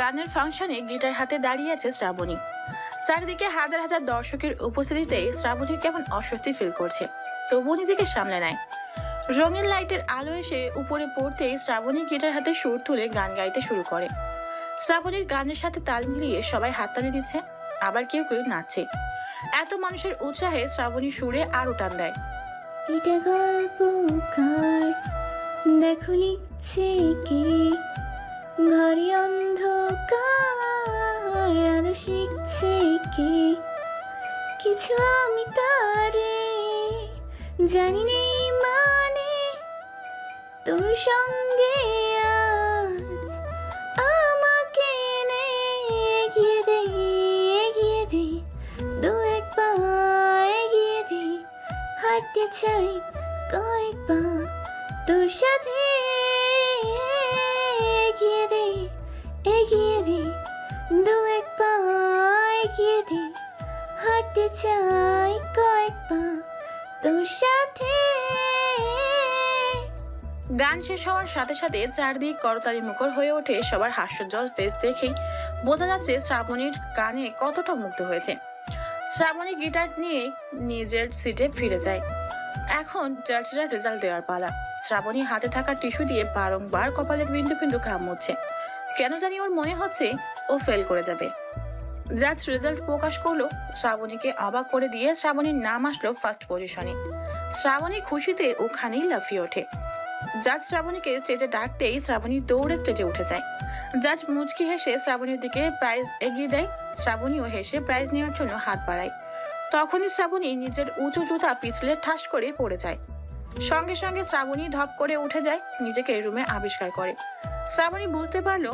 গানের ফাংশনে গিটার হাতে দাঁড়িয়ে আছে শ্রাবণী। চারিদিকে হাজার হাজার দর্শকের উপস্থিতিতে শ্রাবণী কেমন অস্বস্তি ফিল করছে, তবুও নিজেকে সামলে নেয়। রঙিন লাইটের আলো এসে উপরে পড়তেই শ্রাবণী গিটার হাতে সুর তুলে গান গাইতে শুরু করে। শ্রাবণীর গানের সাথে তাল মিলিয়ে সবাই হাততালি দিচ্ছে, আবার কেউ কেউ নাচছে। এত মানুষের উৎসাহে শ্রাবণী সুরে আরো টান দেয়। এটা গল্পকার, দেখো লিখছে কে, ঘরে অন্ধকার, আলো শিখছে কে, কিছু আমি তারে জানি নেই মানে, তোর সঙ্গে আজ আমাকে নে, এগিয়ে দে, এগিয়ে দে, দু এক পা এগিয়ে দে, হাঁটতে চাই কয়েক পা তোর সাথে, এগিয়ে দে, এগিয়ে দে, দু এক পা এগিয়ে দে, হাঁটতে চাই কয়েক পা তোর সাথে। গান শেষ হওয়ার সাথে সাথে চারদিক করতালি মুখর হয়ে ওঠে। সবার হাস্যজ্জ্বল ফেস দেখেই বোঝা যাচ্ছে শ্রাবণীর গানে কতটা মুগ্ধ হয়েছে। শ্রাবণী গিটার নিয়ে নিজের সিটে ফিরে যায়। এখন জাজরা রেজাল্ট দেওয়ার পালা। শ্রাবণী হাতে থাকা টিস্যু দিয়ে বারংবার কপালের বিন্দু বিন্দু ঘাম মুছছে। কেন জানি ওর মনে হচ্ছে ও ফেল করে যাবে। জাজ রেজাল্ট প্রকাশ করলো। শ্রাবণীকে অবাক করে দিয়ে শ্রাবণীর নাম আসলো ফার্স্ট পজিশনে। শ্রাবণী খুশিতে ওখানেই লাফিয়ে ওঠে। জাজ শ্রাবণীকে স্টেজে ডাকতেই শ্রাবণী দৌড়ে স্টেজে উঠে যায়। জাজ মুচকি হেসে শ্রাবণীর দিকে প্রাইজ এগিয়ে দেয়। শ্রাবণীও হেসে প্রাইজ নেওয়ার জন্য হাত বাড়ায়। তখনই শ্রাবণী নিজের উঁচু জুতা পিছলে ঠাস করে পড়ে যায়। সঙ্গে সঙ্গে শ্রাবণী ধপ করে উঠে যায়, নিজেকে রুমে আবিষ্কার করে। শ্রাবণী বুঝতে পারলো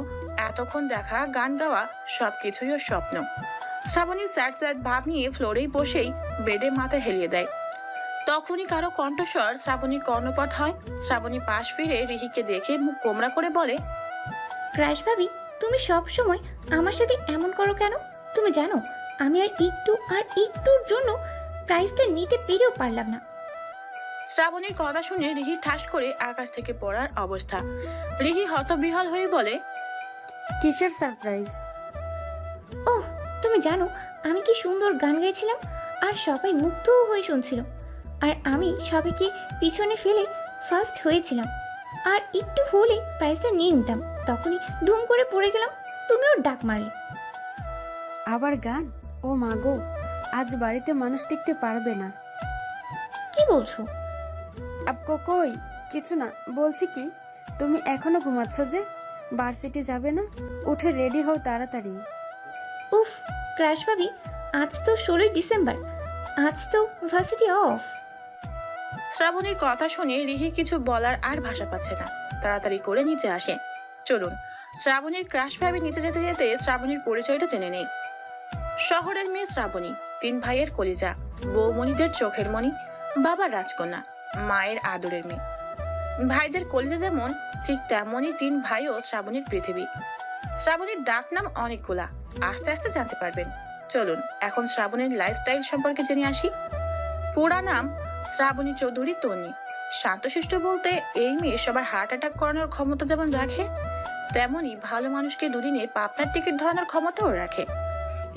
এতক্ষণ দেখা গান গাওয়া সবকিছুই ওর স্বপ্ন। শ্রাবণী স্যাড স্যাড ভাব নিয়ে ফ্লোরেই বসেই বেডে মাথা হেলিয়ে দেয়। তখনই কারো কণ্ঠস্বর শ্রাবণীর কর্ণপাত হয়। শ্রাবণী পাশ ফিরে রিহিকে দেখে মুখ কোমড়া করে বলে, ক্রাশ ভাবি, তুমি সব সময় আমার সাথে এমন করো কেন? তুমি জানো আমি আর একটুর জন্য প্রাইজটা নিতে পেরেও পারলাম না। শ্রাবণীর কথা শুনে রিহি ঠাস করে আকাশ থেকে পড়ার অবস্থা। রিহি হতবিহ্বল হয়ে বলে, কিসের সারপ্রাইজ? ওহ, তুমি জানো আমি কি সুন্দর গান গাইছিলাম, আর সবাই মুগ্ধও হয়ে শুনছিল, আর আমি সবাইকে পিছনে ফেলে ফার্স্ট হয়েছিলাম, আর একটু হলে প্রাইজটা নিয়ে নিতাম। তখনই ধুম করে পড়ে গেলাম, তুমিও ডাক মারলে। আবার গান? ও মা গো, আজ বাড়িতে মানুষ টিকতে পারবে না। কি বলছো? আপকো কই? কিছু না, বলছি কি তুমি এখনো ঘুমাচ্ছ যে? ভার্সিটি যাবে না? উঠে রেডি হও তাড়াতাড়ি। উফ ক্রাশ ভাবি, আজ তো 16 ডিসেম্বর, আজ তো ভার্সিটি অফ। শ্রাবণীর কথা শুনে রিহি কিছু বলার আর ভাষা পাচ্ছে না। তাড়াতাড়ি করে নিচে আসে। চলুন শ্রাবণীর ক্রাশ ভাবে নিচে যেতে যেতে শ্রাবণীর পরিচয়টা জেনে নেই। শহরের মেয়ে শ্রাবণী, 3 ভাইয়ের কলিজা, বৌমণিদের চোখের মণি, বাবার রাজকন্যা, মায়ের আদরের মেয়ে। ভাইদের কলিজা যেমন, ঠিক তেমনই 3 ভাইও শ্রাবণীর পৃথিবী। শ্রাবণীর ডাক নাম অনেকগুলা, আস্তে আস্তে জানতে পারবেন। চলুন এখন শ্রাবণীর লাইফস্টাইল সম্পর্কে জেনে আসি। পুরা নাম শ্রাবণী চৌধুরী তন্নি। শান্তশিষ্ট বলতে এই মেয়ে সবার হার্ট অ্যাটাক করানোর ক্ষমতা যেমন রাখে, তেমনি ভালো মানুষকে দুদিনে পাবনার টিকিট ধরানোর ক্ষমতাও রাখে।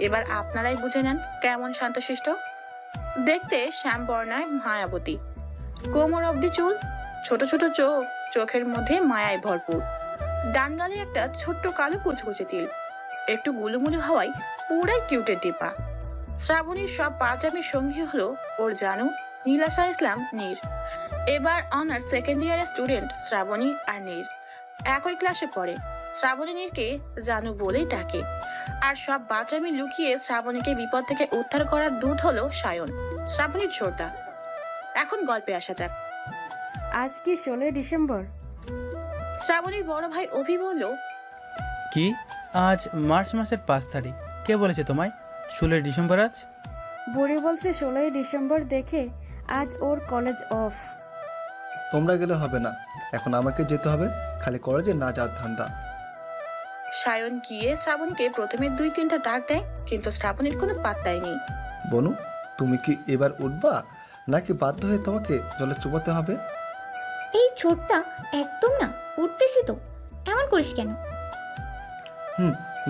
এবার আপনারাই বুঝে নেন কেমন শান্তশিষ্ট। দেখতে শ্যামবর্ণায় মায়াবতী, কোমর অবধি চুল, ছোট ছোট চোখ, চোখের মধ্যে মায়ায় ভরপুর। ডান গালে একটা ছোট্ট কালো কুচকুচে তিল, একটু গুলুমুলু হওয়ায় পুরাই কিউটের ডিপা। শ্রাবণীর সব পাঁচজামির সঙ্গী হলো ওর জানু নীলাশা ইসলাম নীর। এবার অনার্স সেকেন্ড ইয়ারের স্টুডেন্ট শ্রাবণী আর নীর একই ক্লাসে পড়ে। শ্রাবণী নীরকে জানু বলেই ডাকে। আর সব বাচ্চামি লুকিয়ে শ্রাবণীকে বিপদ থেকে উদ্ধার করার দূত হলো সায়ন, শ্রাবণীর ছোটা। এখন গল্পে আসা যাক। আজ কি 16 ডিসেম্বর? শ্রাবণীর বড় ভাই অভি বলল, কি আজ মার্চ মাসের 5 তারিখ? কে বলেছে তোমায় 16 ডিসেম্বর আজ? বুড়ি বলছে 16 ডিসেম্বর দেখে আজ ওর কলেজ অফ। তোমরা গেলে হবে না, এখন আমাকে যেতে হবে। খালি কলেজে না যাওয়ার ধান্দা। সায়ন গিয়ে শ্রাবণীকে প্রথমে 2-3টা ডাক দেয়, কিন্তু শ্রাবণীর কোনো পাত্তাই নেই। বনু, তুমি কি এবার উঠবা নাকি বাধ্য হয়ে তোমাকে জলে চুবাতে হবে? এই ছোটটা একদম না, উঠতেছি তো, এমন করিস কেন?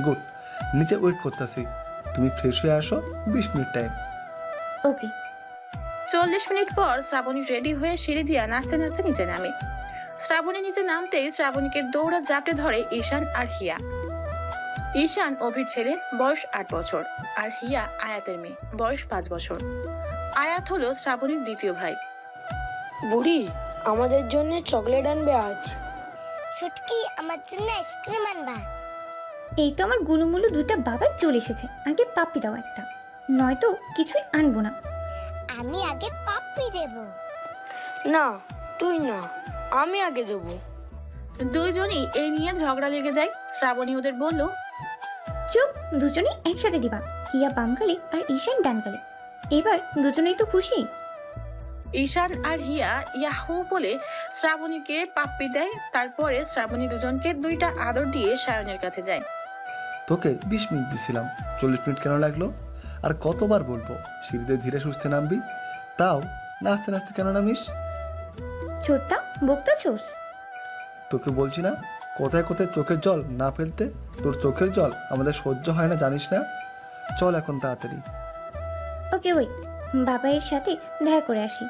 গুড, নিচে ওয়েট করতেছি। তুমি ফ্রেশ হয়ে আসো, 20 মিনিট টাইম। ওকে। 40 মিনিট পর শ্রাবণী রেডি হয়ে সিঁড়ি দিয়া নাচতে নাচতে নিচে নামে। শ্রাবণী নিচে নামতেই শ্রাবণীকে দৌড়া জাপটে ধরে ঈশান আর হিয়া। ঈশান অভির ছেলে, বয়স 8 বছর, আর হিয়া আয়াতের মেয়ে, বয়স 5 বছর। আয়াত হলো শ্রাবণীর দ্বিতীয় ভাই। বুড়ি, আমাদের জন্য চকলেট আনবে আজ। ছুটকি আমার জন্য আইসক্রিম আনবা। এই তো আমার গুলুমুলু দুইটা বাবাই চলে এসেছে, আগে পাপ্পি দাও একটা, নয়তো কিছুই আনবো না। আমি আগে পাপ্পি দেব। না, তুই না, আমি আগে দেবো। দুইজনই এই নিয়ে ঝগড়া লেগে যায়। শ্রাবণী ওদের বলল, চুপ, দুজনেই একসাথে দিবা। হিয়া বাম গালে আর ঈশান ডান গালে। এবার দুজনেই তো খুশি। ঈশান আর হিয়া ইয়াহু বলে শ্রাবণীকে পাপ্পি দেয়। তারপরে শ্রাবণী দুজনকে দুইটা আদর দিয়ে সায়নের কাছে যায়। তোকে 20 মিনিট দিছিলাম, 40 মিনিট কেন লাগলো? আর কতবার বলবো সিঁড়িতে ধীরে সুস্থে নামবি, তাও নাচতে নাচতে কেন নামিস? ছোট্টা বকতা ছোস। তোকে বলছি না কোথায় কোথায় চোখের জল না ফেলতে? তোর চোখের জল আমাদের সহ্য হয় না, জানিস না? চল এখন তাড়াতাড়ি। ওকে ওয়েট, বাবাইয়ের সাথে দেখা করে আসি।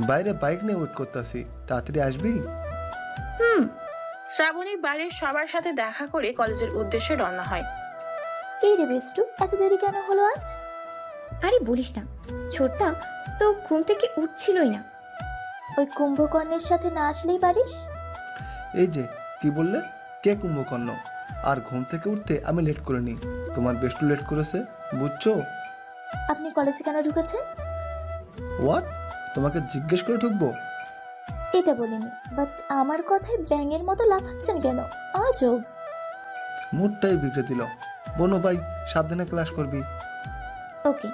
বাইরে বাইক নিয়ে ওয়েট করতেছি, তাড়াতাড়ি আসবি? হুম। শ্রাবণী বাড়ির সবার সাথে দেখা করে কলেজের উদ্দেশ্যে রওনা হয়। এই রে বেষ্টু, এত দেরি কেন হলো আজ? আরে বলিস না, ছোট্টা তো ঘুম থেকে উঠছিলই না। ওই কুম্ভকর্ণের সাথে না আসলেই পারিস? এই যে কি বললে, কে কুম্ভকর্ণ? আর ঘুম থেকে উঠতে আমি লেট করে নিই, তোমার বেষ্টু লেট করেছে, বুঝছো? আপনি কলেজে কেন ঢুকেছেন? হোয়াট? তোমাকে জিজ্ঞেস করে ঢুকবো? এটা বলিনি, বাট আমার কথায় ব্যাঙের মতো লাফাচ্ছেন কেন? আজব। মুডটাই বিগড়ে দিল। বনু ভাই, সাবধানে ক্লাস করবি। ওকে।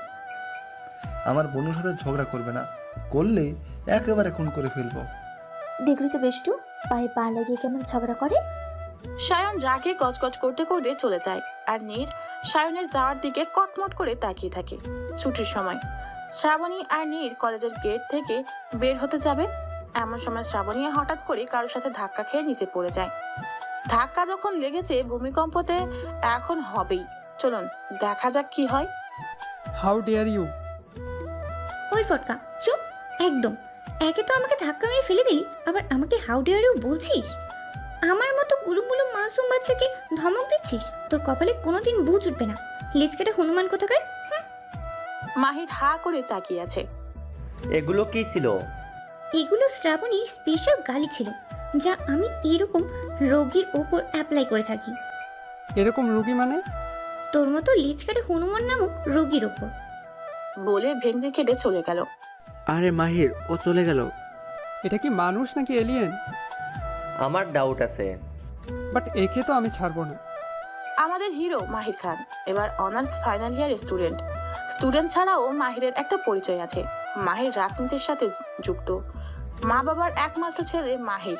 আমার বনুর সাথে ঝগড়া করবে না, করলে একেবারে খুন করে ফেলবো। দেখলি তো বেষ্টু, পায়ে পা লাগিয়ে কেমন ঝগড়া করে। সায়ন রাগে গজগজ করতে করতে চলে যায়, আর নীর সায়নের যাওয়ার দিকে কটমট করে তাকিয়ে থাকে। ছুটির সময় শ্রাবণী আর নীর কলেজের গেট থেকে বের হতে যাবে, এমন সময় শ্রাবণী হঠাৎ করে কারোর সাথে ধাক্কা খেয়ে নিচে পড়ে যায়। ধাক্কা যখন লেগেছে ভূমিকম্পতে এখন হবেই। চলুন দেখা যাক কি হয়। How dare you! ওই ফটকা, চুপ একদম। একে তো আমাকে ধাক্কা মেরে ফেলে দিলি, আবার আমাকে হাউ ডেয়ার ইউ বলছিস? আমার মতো গুলুমুলু মাসুম বাচ্চাকে ধমক দিচ্ছিস? তোর কপালে কোনোদিন বুঝ উঠবে না, লেজ কেটে হনুমান কোথাকার। মাহির হা করে তাকিয়ে আছে। এগুলো কি ছিল? এগুলো শ্রাবণীর স্পেশাল গালি ছিল, যা আমি এরকম রোগীর ওপর অ্যাপ্লাই করে থাকি। এরকম রোগী মানে? তোর মতো লেজ কেটে হনুমান নামক রোগীর ওপর। বলে ভেঞ্জি কেটে চলে গেল। আরে মাহির, ও চলে গেল। এটা কি মানুষ নাকি এলিয়েন? আমার ডাউট আছে। বাট একে তো আমি ছাড়বো না। আমাদের হিরো মাহির খান এবার অনার্স ফাইনাল ইয়ার স্টুডেন্ট ছাড়াও মাহিরের একটা পরিচয় আছে। মাহির রাজনীতির সাথে যুক্ত, মা বাবার একমাত্র ছেলে মাহির।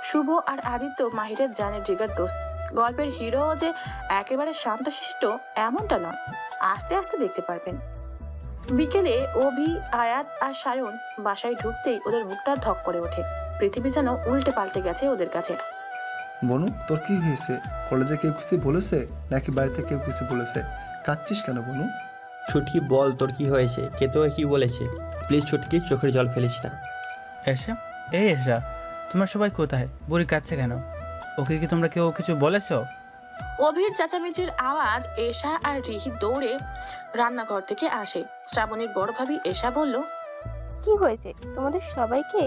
শুভ আর আদিত্য মাহিরের জানের জিগার দোস্ত। গল্পের হিরো যে একেবারে শান্তশিষ্ট এমনটা নয়, আস্তে আস্তে দেখতে পারবেন। বিকেলে অভি, আয়াত আর সায়ন বাসায় ঢুকতেই ওদের মুখটা ধক করে ওঠে। পৃথিবী যেন উল্টে পাল্টে গেছে ওদের কাছে। বনু, তোর কি হয়েছে? কলেজে কেউ কিছু বলেছে নাকি বাড়িতে কেউ কিছু বলেছে? কাঁদছিস কেন বনু? ছুটকি, বল তোর কি হয়েছে? কে তো কি বলেছে? প্লিজ ছুটকি, চোখের জল ফেলিস না। এসা, এই এসা, তোমরা সবাই কোথায়? বুড়ি কাঁদছে কেন? ওকে কি তোমরা কেউ কিছু বলেছো? অভির চেঁচামেচির আওয়াজ এশা আর রিহি দৌড়ে রান্নাঘর থেকে আসে। শ্রাবণীর বড় ভাবি এশা বলল, কি হয়েছে তোমাদের সবাইকে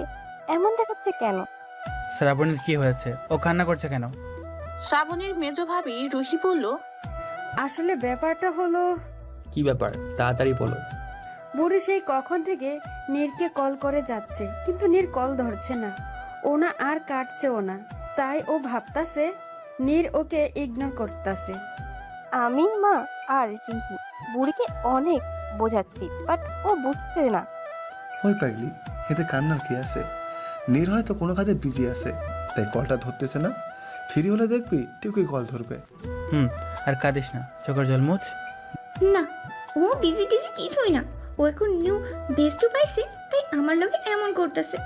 এমন দেখাচ্ছে কেন? শ্রাবণীর কি হয়েছে? ও কান্না করছে কেন? শ্রাবণীর মেজ ভাবি রুহি বলল, আসলে ব্যাপারটা হলো, কি ব্যাপার? তাড়াতাড়ি বলো। বুড়ি সেই কখন থেকে নীরকে কল করে যাচ্ছে, কিন্তু নীর কল ধরছে না, ও না আর কাটছেও না। তাই ও ভাবতাছে নীর ওকে ইগনোর করতেছে। আমি, মা আর রিহি বুড়িকে অনেক বোঝাচ্ছি, বাট ও বুঝছে না। ওই পাগলি, এতে কান্নার কি আছে? নীর হয়তো কোনো কাজে বিজি আছে, তাই কলটা ধরতেছে না। ফ্রি হলে দেখবি ঠিকই কল ধরবে। আর কাঁদিস না, চোখের জল মুছ। না, ও বিজি টিজি কিছুই না। ও এখন নিউ বেস্টু পাইছে, তাই আমার লগে এমন করতেছে।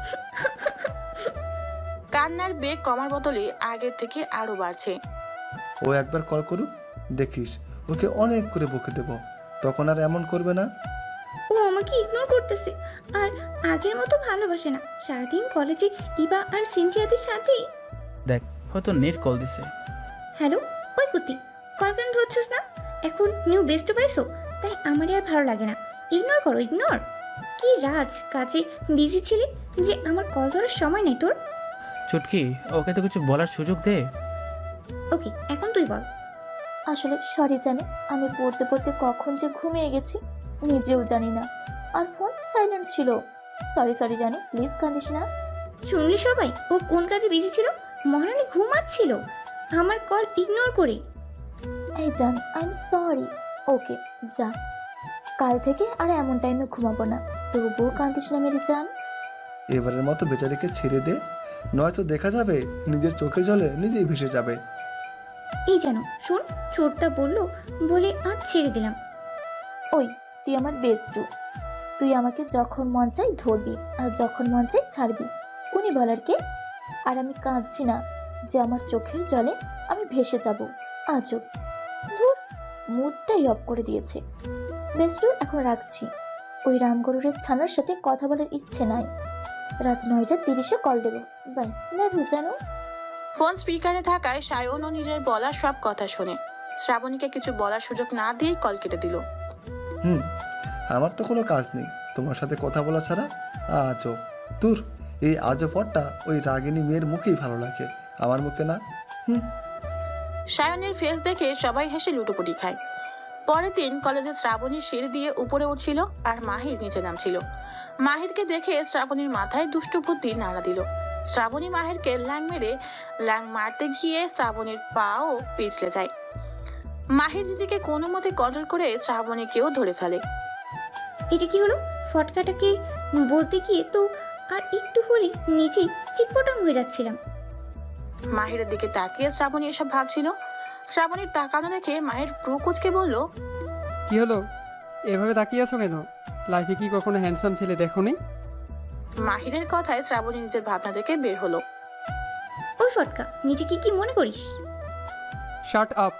কান্নার বেগ কমার বদলে আগের থেকে আরো বাড়ছে। ও একবার কল করুক, দেখিস ওকে অনেক করে বকে দেব, তখন আর এমন করবে না। ও আমাকে ইগনোর করতেছে আর আগের মতো ভালোবাসে না। সারাদিন কলেজে ইবা আর সিনথিয়াদের সাথেই। দেখ, হয়তো নীর কল দিছে। হ্যালো, ওই কুতি, কল কেন ধরছিস না? এখন নিউ বেস্ট পাইছো, তাই আমার আর ভালো লাগে না। ইগনোর করো, ইগনোর। কি রাজ, কাজে বিজি ছিলি যে আমার কল ধরার সময় নেই তোর? চুটকি, ওকে তো কিছু বলার সুযোগ দে। ওকে, এখন তুই বল। আসলে সরি জানি, আমি পড়তে পড়তে কখন যে ঘুমিয়ে গেছি নিজেও জানি না, আর ফোন সাইলেন্ট ছিল। সরি সরি জানি, প্লিজ কাঁদিস না। শুনলি সবাই, ও কোন কাজে বিজি ছিল? মহারানী ঘুমাচ্ছিল আমার কল ইগনোর করে। এই জান, আই এম সরি। ওকে যা, কাল থেকে আর এমন টাইমে ঘুমাবো না। তবুও কাঁদিস না মেরি জান। এবারের মতো বেচারিকে ছেড়ে দে, নয়তো দেখা যাবে নিজের চোখের জলে নিজেই ভেসে যাবে। এই জানো, শোন, ছোটটা বললো বলে আজ ছেড়ে দিলাম। ওই, তুই আমার বেস্টু। তুই আমাকে যখন মন চাই ধরবি আর যখন মন চাই ছাড়বি। উনি বলার কে? আর আমি কাঁদছি না যে আমার চোখের জলে আমি ভেসে যাব। আজও ধুর, মুডটাই অফ করে দিয়েছে। বেস্টু, এখন রাখছি। ওই রামগরুরের ছানার সাথে কথা বলার ইচ্ছে নাই। রাত 9:30 কল দেবো। বাই, লাভ ইউ জানো। ফোন স্পিকারে থাকায় সায়ন ও নিজের বলা সব কথা শোনে। শ্রাবণীকে কিছু বলার সুযোগ না দিয়েই কল কেটে দিল। আমার তো কোনো কাজ নেই তোমার সাথে কথা বলা ছাড়া। আজব, তোর এই আজব পটটা ওই রাগিনী মেয়ের মুখেই ভালো লাগে, আমার মুখে না। সায়নের ফেস দেখে সবাই হেসে লুটোপুটি খায়। পরের দিন কলেজে শ্রাবণী সিঁড়ি দিয়ে উপরে উঠছিল আর মাহির নিচে নামছিল। মাহিরকে দেখে শ্রাবণীর মাথায় দুষ্ট বুদ্ধি নাড়া দিল। শ্রাবণী মাহিরকে ল্যাং মারতে গিয়ে শ্রাবণীর পাও পিছলে যায়। মাহির নিজেকে কোনো মতে কন্ট্রোল করে শ্রাবণীকেও ধরে ফেলে। এটা কি হলো? ফটকাটাকে বলতে গিয়ে তো আর একটু হলে নিচেই চিটপটাং হয়ে যাচ্ছিলাম। মাহিরের দিকে তাকিয়ে শ্রাবণী এসব ভাবছিল। শ্রাবণীর তাকানো দেখে মাহির ভ্রু কুঁচকে বলল, কি হলো, এভাবে তাকিয়ে আছো কেন? লাইফে কি কখনো হ্যান্ডসাম ছেলে দেখোনি? মাহিরের কথায় শ্রাবণী নিজের ভাবনা থেকে বের হলো। ওই ফটকা, নিজেকে কি মনে করিস? Shut up,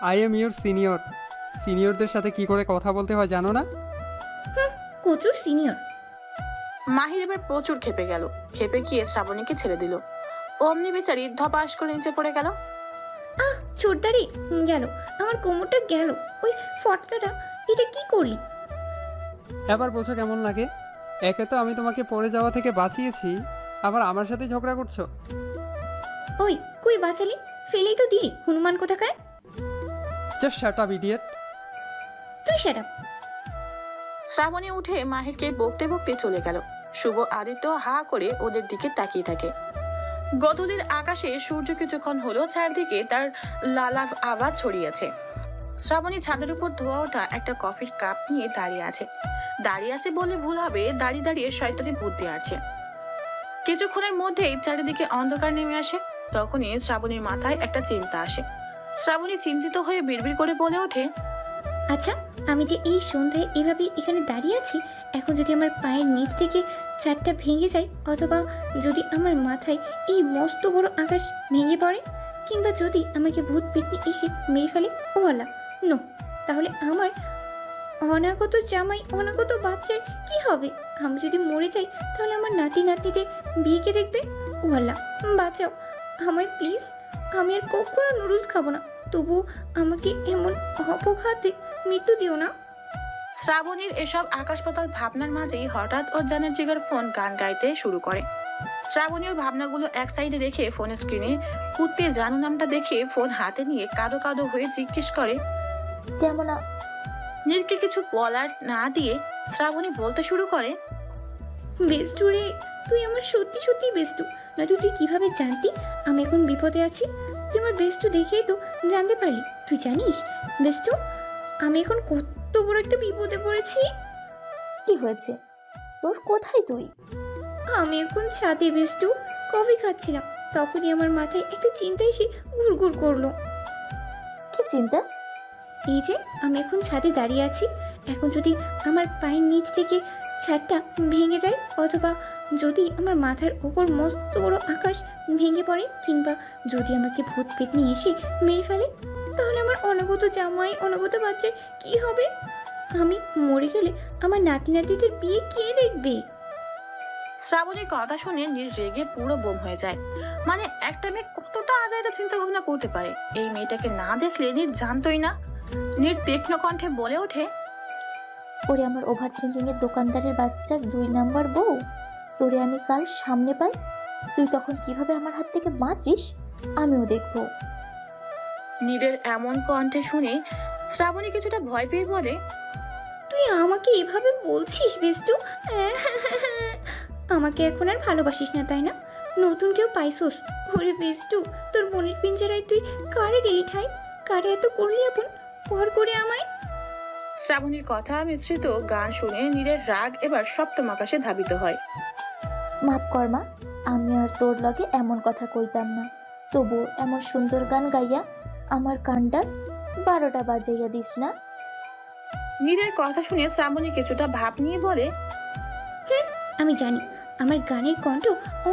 I am your senior. সিনিয়রদের সাথে কি করে কথা বলতে হয় জানো না? কচুর সিনিয়র। মাহির এবার প্রচুর খেপে গেল। খেপে গিয়ে শ্রাবণীকে ছেড়ে দিল। অমনি বেচারি ধপাস করে নিচে পড়ে গেল। আহ, ছোটদারি গেল, আমার কোমরটা গেল। ওই ফটকাটা, এটা কি করলি? এবার বোঝো কেমন লাগে? একে তো আমি তোমাকে পড়ে যাওয়া থেকে বাঁচিয়েছি, আবার আমার সাথে ঝগড়া করছো। ওই, কই বাঁচালি? ফেলেই তো দিলি, হনুমান কোথাকার। Just shut up idiot. তুই শাট আপ। শ্রাবণী উঠে মাহিরকে বকতে বকতে চলে গেল। শুভ আদিত্য হা করে ওদের দিকে তাকিয়ে থাকে। গধূলির আকাশে সূর্য কিছুক্ষণ হলো চারদিকে তার লালাভ আওয়াজ ছড়িয়েছে। শ্রাবণী ছাদের উপর ধোয়া ওঠা একটা কফির কাপ নিয়ে দাঁড়িয়ে আছে বলে ভুল হবে, দাঁড়িয়ে দাঁড়িয়ে শয়তানি বুদ্ধি আছে। কিছুক্ষণের মধ্যেই চারিদিকে অন্ধকার নেমে আসে। তখনই শ্রাবণীর মাথায় একটা চিন্তা আসে। শ্রাবণী চিন্তিত হয়ে বিড়বিড় করে বলে ওঠে, আচ্ছা, আমি যে এই সন্ধ্যায় এভাবে এখানে দাঁড়িয়ে আছি, এখন যদি আমার পায়ের নিচ থেকে চারটা ভেঙে যায়, অথবা যদি আমার মাথায় এই মস্ত বড় আকাশ ভেঙে পড়ে, কিংবা যদি আমাকে ভূত পেতনি এসে মেরে ফেলে, ও আল্লাহ, নো, তাহলে আমার অনাগত জামাই, অনাগত বাচ্চার কি হবে? আমি যদি মরে যাই তাহলে আমার নাতি নাতনিদের বিয়েকে দেখবে। ও আল্লাহ, বাঁচাও আমায় প্লিজ। আমি আর কখনো নুডলস খাবো না, তবুও আমাকে এমন অপঘাতে মৃত্যু দিও না। শ্রাবণীর এসব আকাশ পাতাল ভাবনার মাঝেই হঠাৎ ওর জানের জিগার ফোন গান গাইতে শুরু করে। শ্রাবণীর ভাবনাগুলো এক সাইডে রেখে ফোনের স্ক্রিনে কুত্তে জানু নামটা দেখে ফোন হাতে নিয়ে কাঁদো কাঁদো হয়ে জিজ্ঞেস করে, কেমন নীরকে কিছু বলার না দিয়ে শ্রাবণী বলতে শুরু করে, বেস্টু রে, তুই আমার সত্যি সত্যি বেস্টু, নয়তো তুই কিভাবে জানতি আমি এখন বিপদে আছি? তুই আমার বেস্টু দেখেই তো জানতে পারলি। তুই জানিস বেস্টু, আমি এখন কত বড় একটা বিপদে পড়েছি। কি হয়েছে তোর? কোথায় তুই? আমি এখন ছাদে বেস্টু, কফি খাচ্ছিলাম। তখনই আমার মাথায় একটা চিন্তা এসে ঘুরঘুর করলো। কি চিন্তা? এই যে আমি এখন ছাদে দাঁড়িয়ে আছি, এখন যদি আমার পায়ের নিচ থেকে ছাদটা ভেঙে যায়, অথবা যদি আমার মাথার ওপর মস্ত বড় আকাশ ভেঙে পড়ে, কিংবা যদি আমাকে ভূত পেতনি এসে মেরে ফেলে, তাহলে আমার অনাগত জামাই, অনাগত বাচ্চার কি হবে? আমি মরে গেলে আমার নাতি নাতিদের বিয়ে কে দেখবে? শ্রাবণীর কথা শুনে নীর রেগে পুরো বোম হয়ে যায়। মানে একটা মেয়ে কতটা আজাইরা চিন্তা ভাবনা করতে পারে, এই মেয়েটাকে না দেখলে নীর জানতোই না। নীর তীক্ষ্ণ কণ্ঠে বলে ওঠে, ওরে আমার ওভার থিঙ্কিং এর দোকানদারের বাচ্চার 2 নাম্বার বউ, তোরে আমি কাল সামনে পাই, তুই তখন কিভাবে আমার হাত থেকে বাঁচিস আমিও দেখবো। নীরের এমন কণ্ঠে শুনে শ্রাবণী কিছুটা ভয় পেয়ে বলে, তুই আমাকে এভাবে বলছিস বেষ্টু? আমাকে এখন আর ভালোবাসিস না তাই না? নতুন কেউ পাইছোস? ওরে বেষ্টু, তোর বোনের পিঞ্জারায় তুই কারে দিলি ঠাই? কারে এত করলি আপন পর করে আমায়? শ্রাবণীর কথা মিশ্রিত গান শুনে নীরের রাগ এবার সপ্তম আকাশে ধাবিত হয়। মাফ কর মা, আমি আর তোর লগে এমন কথা কইতাম না, তবু এমন সুন্দর গান গাইয়া আমার কানটা 12টা বাজাইয়া দিস না। নীরের কথা শুনে শ্রাবণী কিছুটা ভাব নিয়ে বলে, আমি জানি আমার গানের কণ্ঠ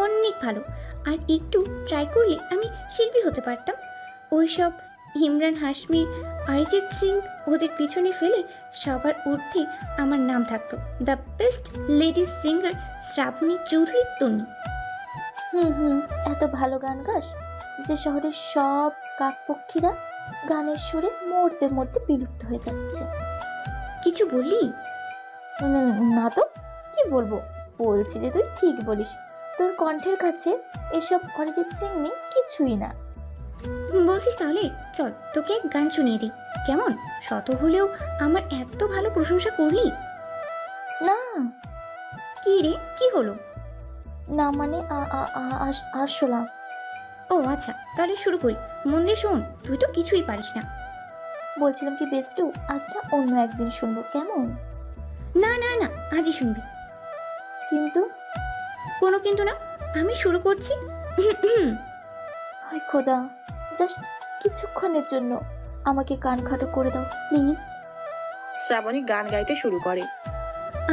অনেক ভালো, আর একটু ট্রাই করলে আমি শিল্পী হতে পারতাম। ওইসব ইমরান হাশমি, অরিজিৎ সিং ওদের পিছনে ফেলে সবার ঊর্ধ্বে আমার নাম থাকতো, the best ladies singer Shrabani Chowdhury Tonni. এত ভালো গান গাস যে শহরের সব কাকপক্ষীরা গানের সুরে মরতে মরতে বিলুপ্ত হয়ে যাচ্ছে। কিছু বললি? না তো কি বলবো, বলছি যে তুই ঠিক বলিস, তোর কণ্ঠের কাছে এসব অরিজিৎ সিং নেই কিছুই না। বলছিস তাহলে চল তোকে এক গান শুনিয়ে দিই, কেমন? শত হলেও আমার এত ভালো প্রশংসা করলি। না কি রে, কি হলো? না মানে আসলাম। ও আচ্ছা, তাহলে শুরু করি, মন দিয়ে শোন, তুই তো কিছুই পারিস না। বলছিলাম কি বেষ্টু, আজ না অন্য একদিন শুনবো, কেমন? না না না, আজই শুনবি। কিন্তু কোনো কিন্তু না, আমি শুরু করছি। হায় খোদা, জাস্ট কিছুক্ষণের জন্য আমাকে কান খাটো করে দাও প্লিজ। শ্রাবণী গান গাইতে শুরু করে,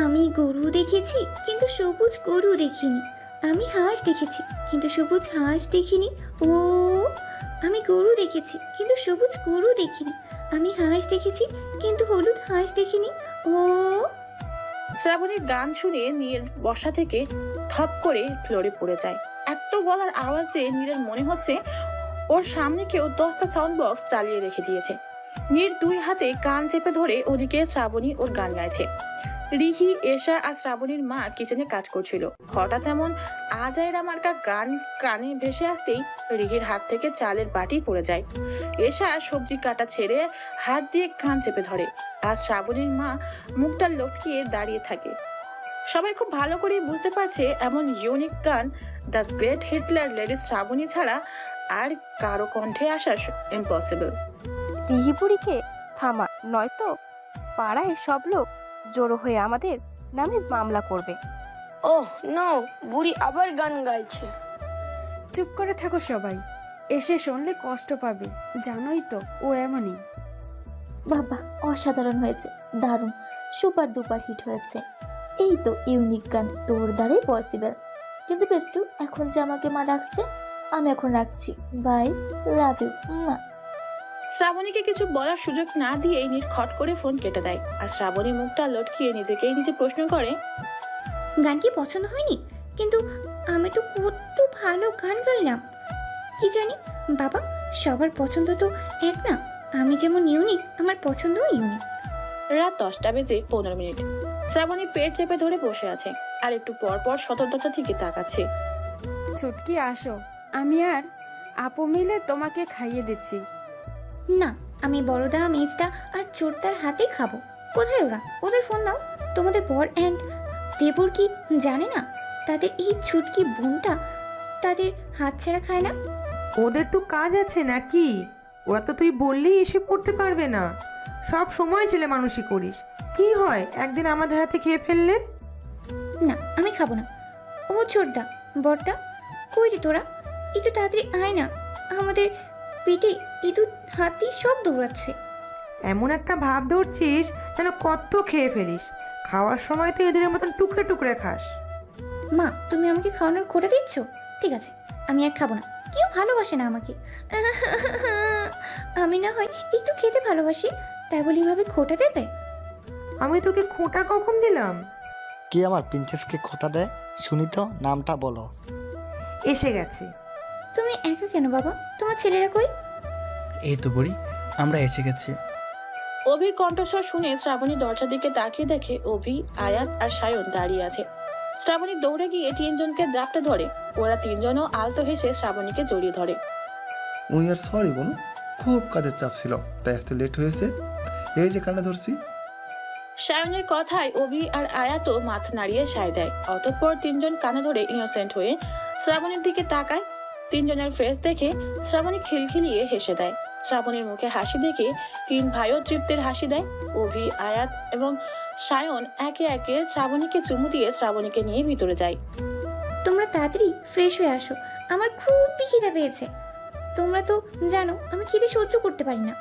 আমি গরু দেখেছি কিন্তু সবুজ গরু দেখিনি, আমি হাঁস দেখেছি কিন্তু সবুজ হাঁস দেখিনি। ও, আমি গরু দেখেছি কিন্তু সবুজ গরু দেখিনি, আমি হাঁস দেখেছি কিন্তু হলুদ হাঁস দেখিনি। ও। শ্রাবণীর গান শুনে নীর বসা থেকে থপ করে ফ্লোরে পড়ে যায়। এত গলার আওয়াজে নীরের মনে হচ্ছে ওর সামনে কেউ 10টা সাউন্ড বক্স চালিয়ে রেখে দিয়েছে। নীর 2 হাতে কান চেপে ধরে ওদিকে শ্রাবণী ওর গান গাইছে। রিহি, এশা আর শ্রাবণীর মা কিচেনে কাজ করছিল। হঠাৎ এমন আজাইরা মার্কা গান কানে ভেসে আসতেই রিহির হাত থেকে চালের বাটি পড়ে যায়। এশা সবজি কাটা ছেড়ে হাত দিয়ে কান চেপে ধরে, আর শ্রাবণীর মা মুখটা লটকিয়ে দাঁড়িয়ে থাকে। সবাই খুব ভালো করে বুঝতে পারছে এমন ইউনিক গান the great Hitler lady Shraboni ছাড়া আর কারো কণ্ঠে আসা ইম্পসিবল। রিহিপুরিকে থামা, নয়তো পাড়ায় সব লোক জড়ো হয়ে আমাদের নামে মামলা করবে। ওহ নো, বুড়ি আবার গান গাইছে। চুপ করে থাকো সবাই, এসে শুনলে কষ্ট পাবে, জানোই তো ও এমনই। বাবা, অসাধারণ হয়েছে, দারুণ, সুপার ডুপার হিট হয়েছে। এই তো ইউনিক গান, তোর দ্বারাই পসিবল। কিন্তু বেষ্টু, এখন যে আমাকে মা ডাকছে, আমি এখন রাখছি, বাই, লাভ ইউ মা। শ্রাবণীকে কিছু বলার সুযোগ না দিয়ে নীর খট করে ফোন কেটে দেয়, আর শ্রাবণী মুখটা লটকিয়ে নিজেকেই নিজে প্রশ্ন করে, গান কি পছন্দ হয়নি? কিন্তু আমি তো কত ভালো গান গাইলাম। কি জানি বাবা, সবার পছন্দ তো এক না, আমি যেমন ইউনিক, আমার পছন্দও ইউনিক। রাত 10টা বেজে 15 মিনিট। শ্রাবণী পেট চেপে ধরে বসে আছে, আর একটু পর পর সতর্কতা থেকে তাকাচ্ছে। ছুটকি আসো, আমি আর আপু মিলে তোমাকে খাইয়ে দিচ্ছি। না, আমি বড়দা, মেজদা আর ছোটদার হাতে খাবো। কোথায় ওরা? ওদের ফোন দাও। তোমাদের বর অ্যান্ড দেবর কি জানে না তাদের এই ছুটকি বোনটা তাদের হাত ছাড়া খায় না? ওদের তো কাজ আছে নাকি? ওরা তো তুই বললেই এসে পড়তে পারবে না, সব সময় ছেলে মানুষই করিস। কি হয় একদিন আমাদের হাতে খেয়ে ফেললে? না, আমি খাবো না। ও ছোটদা, বড়দা, কই রে তোরা? একটু তাড়াতাড়ি আয় না, আমাদের পেটে ইঁদুর হাতি সব দৌড়াচ্ছে। এমন একটা ভাব ধরছিস যেন কত খেয়ে ফেলিস, খাওয়ার সময় তো এদের মতন টুকরে টুকরে খাস। মা, তুমি আমাকে খাওয়ানোর খোটা দিচ্ছ? ঠিক আছে, আমি আর খাবো না। কেউ ভালোবাসে না আমাকে। আমি না হয় একটু খেতে ভালোবাসি, তাই বলে এভাবে খোটা দেবে? আমি তোকে খোঁটা কখন দিলাম? কে আমার প্রিন্সেসকে খোটা দেয় শুনি তো, নামটা বলো। এসে গেছে। তুমি একা কেন বাবা? তোমার ছেলেরা কই? এই তো বুড়ি, আমরা এসে গেছি। অভির কণ্ঠস্বর শুনে শ্রাবণী দরজার দিকে তাকিয়ে দেখে অভি, আয়াত আর সায়ন দাঁড়িয়ে আছে। শ্রাবণী দৌড়ে গিয়ে তিনজনকে জাপটে ধরে। ওরা তিনজনও আলতো হেসে শ্রাবণীকে জড়িয়ে ধরে। উই আর সরি বোন, খুব কাজের চাপ ছিল তাই আসতে লেট হয়েছে, এই যে কানে ধরছি। সায়নের কথায় অভি আর আয়াতও মাথা নাড়িয়ে সায় দেয়। অতঃপর তিনজন কানে ধরে ইনোসেন্ট হয়ে শ্রাবণীর দিকে তাকায়। তিনজনের ফেস দেখে শ্রাবণী খিলখিলিয়ে হেসে দেয়। শ্রাবণীর মুখে হাসি দেখে তিন ভাইও তৃপ্তির হাসি দেয়। অভি, আয়াত এবং সায়ন একে একে শ্রাবণীকে চুমু দিয়ে শ্রাবণীকে নিয়ে ভিতরে যায়। তোমরা তাড়াতাড়ি ফ্রেশ হয়ে আসো, আমার খুবই খিদে পেয়েছে। তোমরা তো জানো আমি খিদে সহ্য করতে পারি না।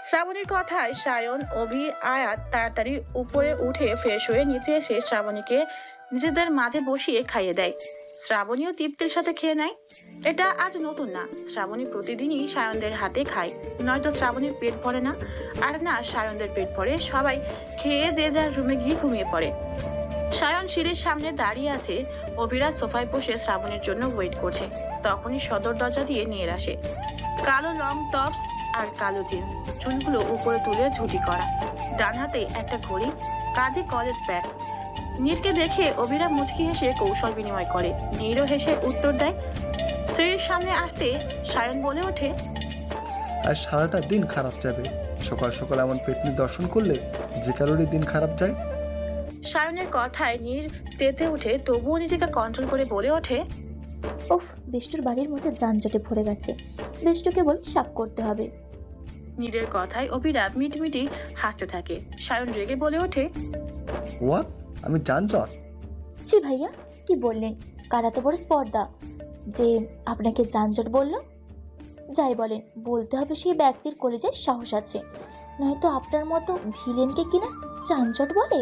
শ্রাবণীর কথায় সায়ন, অভি, আয়াত তাড়াতাড়ি উপরে উঠে ফ্রেশ হয়ে নিচে এসে শ্রাবণীকে নিজেদের মাঝে বসিয়ে খাইয়ে দেয়। শ্রাবণীও তৃপ্তির সাথে খেয়ে নেয়। এটা আজ নতুন না, শ্রাবণী প্রতিদিনই সায়নদের হাতে খায়। নয়তো শ্রাবণীর পেট ভরে না, আর না সায়নদের পেট ভরে। সবাই খেয়ে যে যার রুমে গিয়ে ঘুমিয়ে পড়ে। সায়ন সিঁড়ির সামনে দাঁড়িয়ে আছে। অভিরাজ সোফায় বসে শ্রাবণীর জন্য ওয়েট করছে। তখনই সদর দরজা দিয়ে নিয়ে আসে। কালো লং টপস আর কালো জিন্স, চুলগুলো উপরে তুলে ঝুঁটি করা, ডান হাতে একটা ঘড়ি, কাঁধে কলেজ ব্যাগ। নীরকে দেখে অভিরা মুচকি হেসে কৌশল বিনিময় করে। নীরও হেসে উত্তর দেয়। সিঁড়ির সামনে আসতে সায়ন বলে ওঠে, আর সারাটা দিন খারাপ যাবে, সকাল সকাল এমন পেতনি দর্শন করলে যে কারোরই দিন খারাপ যায়। সায়নের কথায় নীর তেতে উঠে, তবুও নিজেকে কন্ট্রোল করে বলে ওঠে, উফ, বেষ্টুর বাড়ির মধ্যে যানজটে ভরে গেছে, বেষ্টু কেবল সাফ করতে হবে। নীরের কথায় অভিরা মিটমিটি হাসতে থাকে। সায়ন রেগে বলে ওঠে, হোয়াট? আমি যানজট? জি ভাইয়া, কি বললেন? কারা তো বড় স্পর্ধা যে আপনাকে যানজট বলল? যাই বলেন, বলতে হবে সেই ব্যক্তির কলেজের সাহস আছে, নয়তো আপনার মতো ভিলেনকে কিনা যানজট বলে।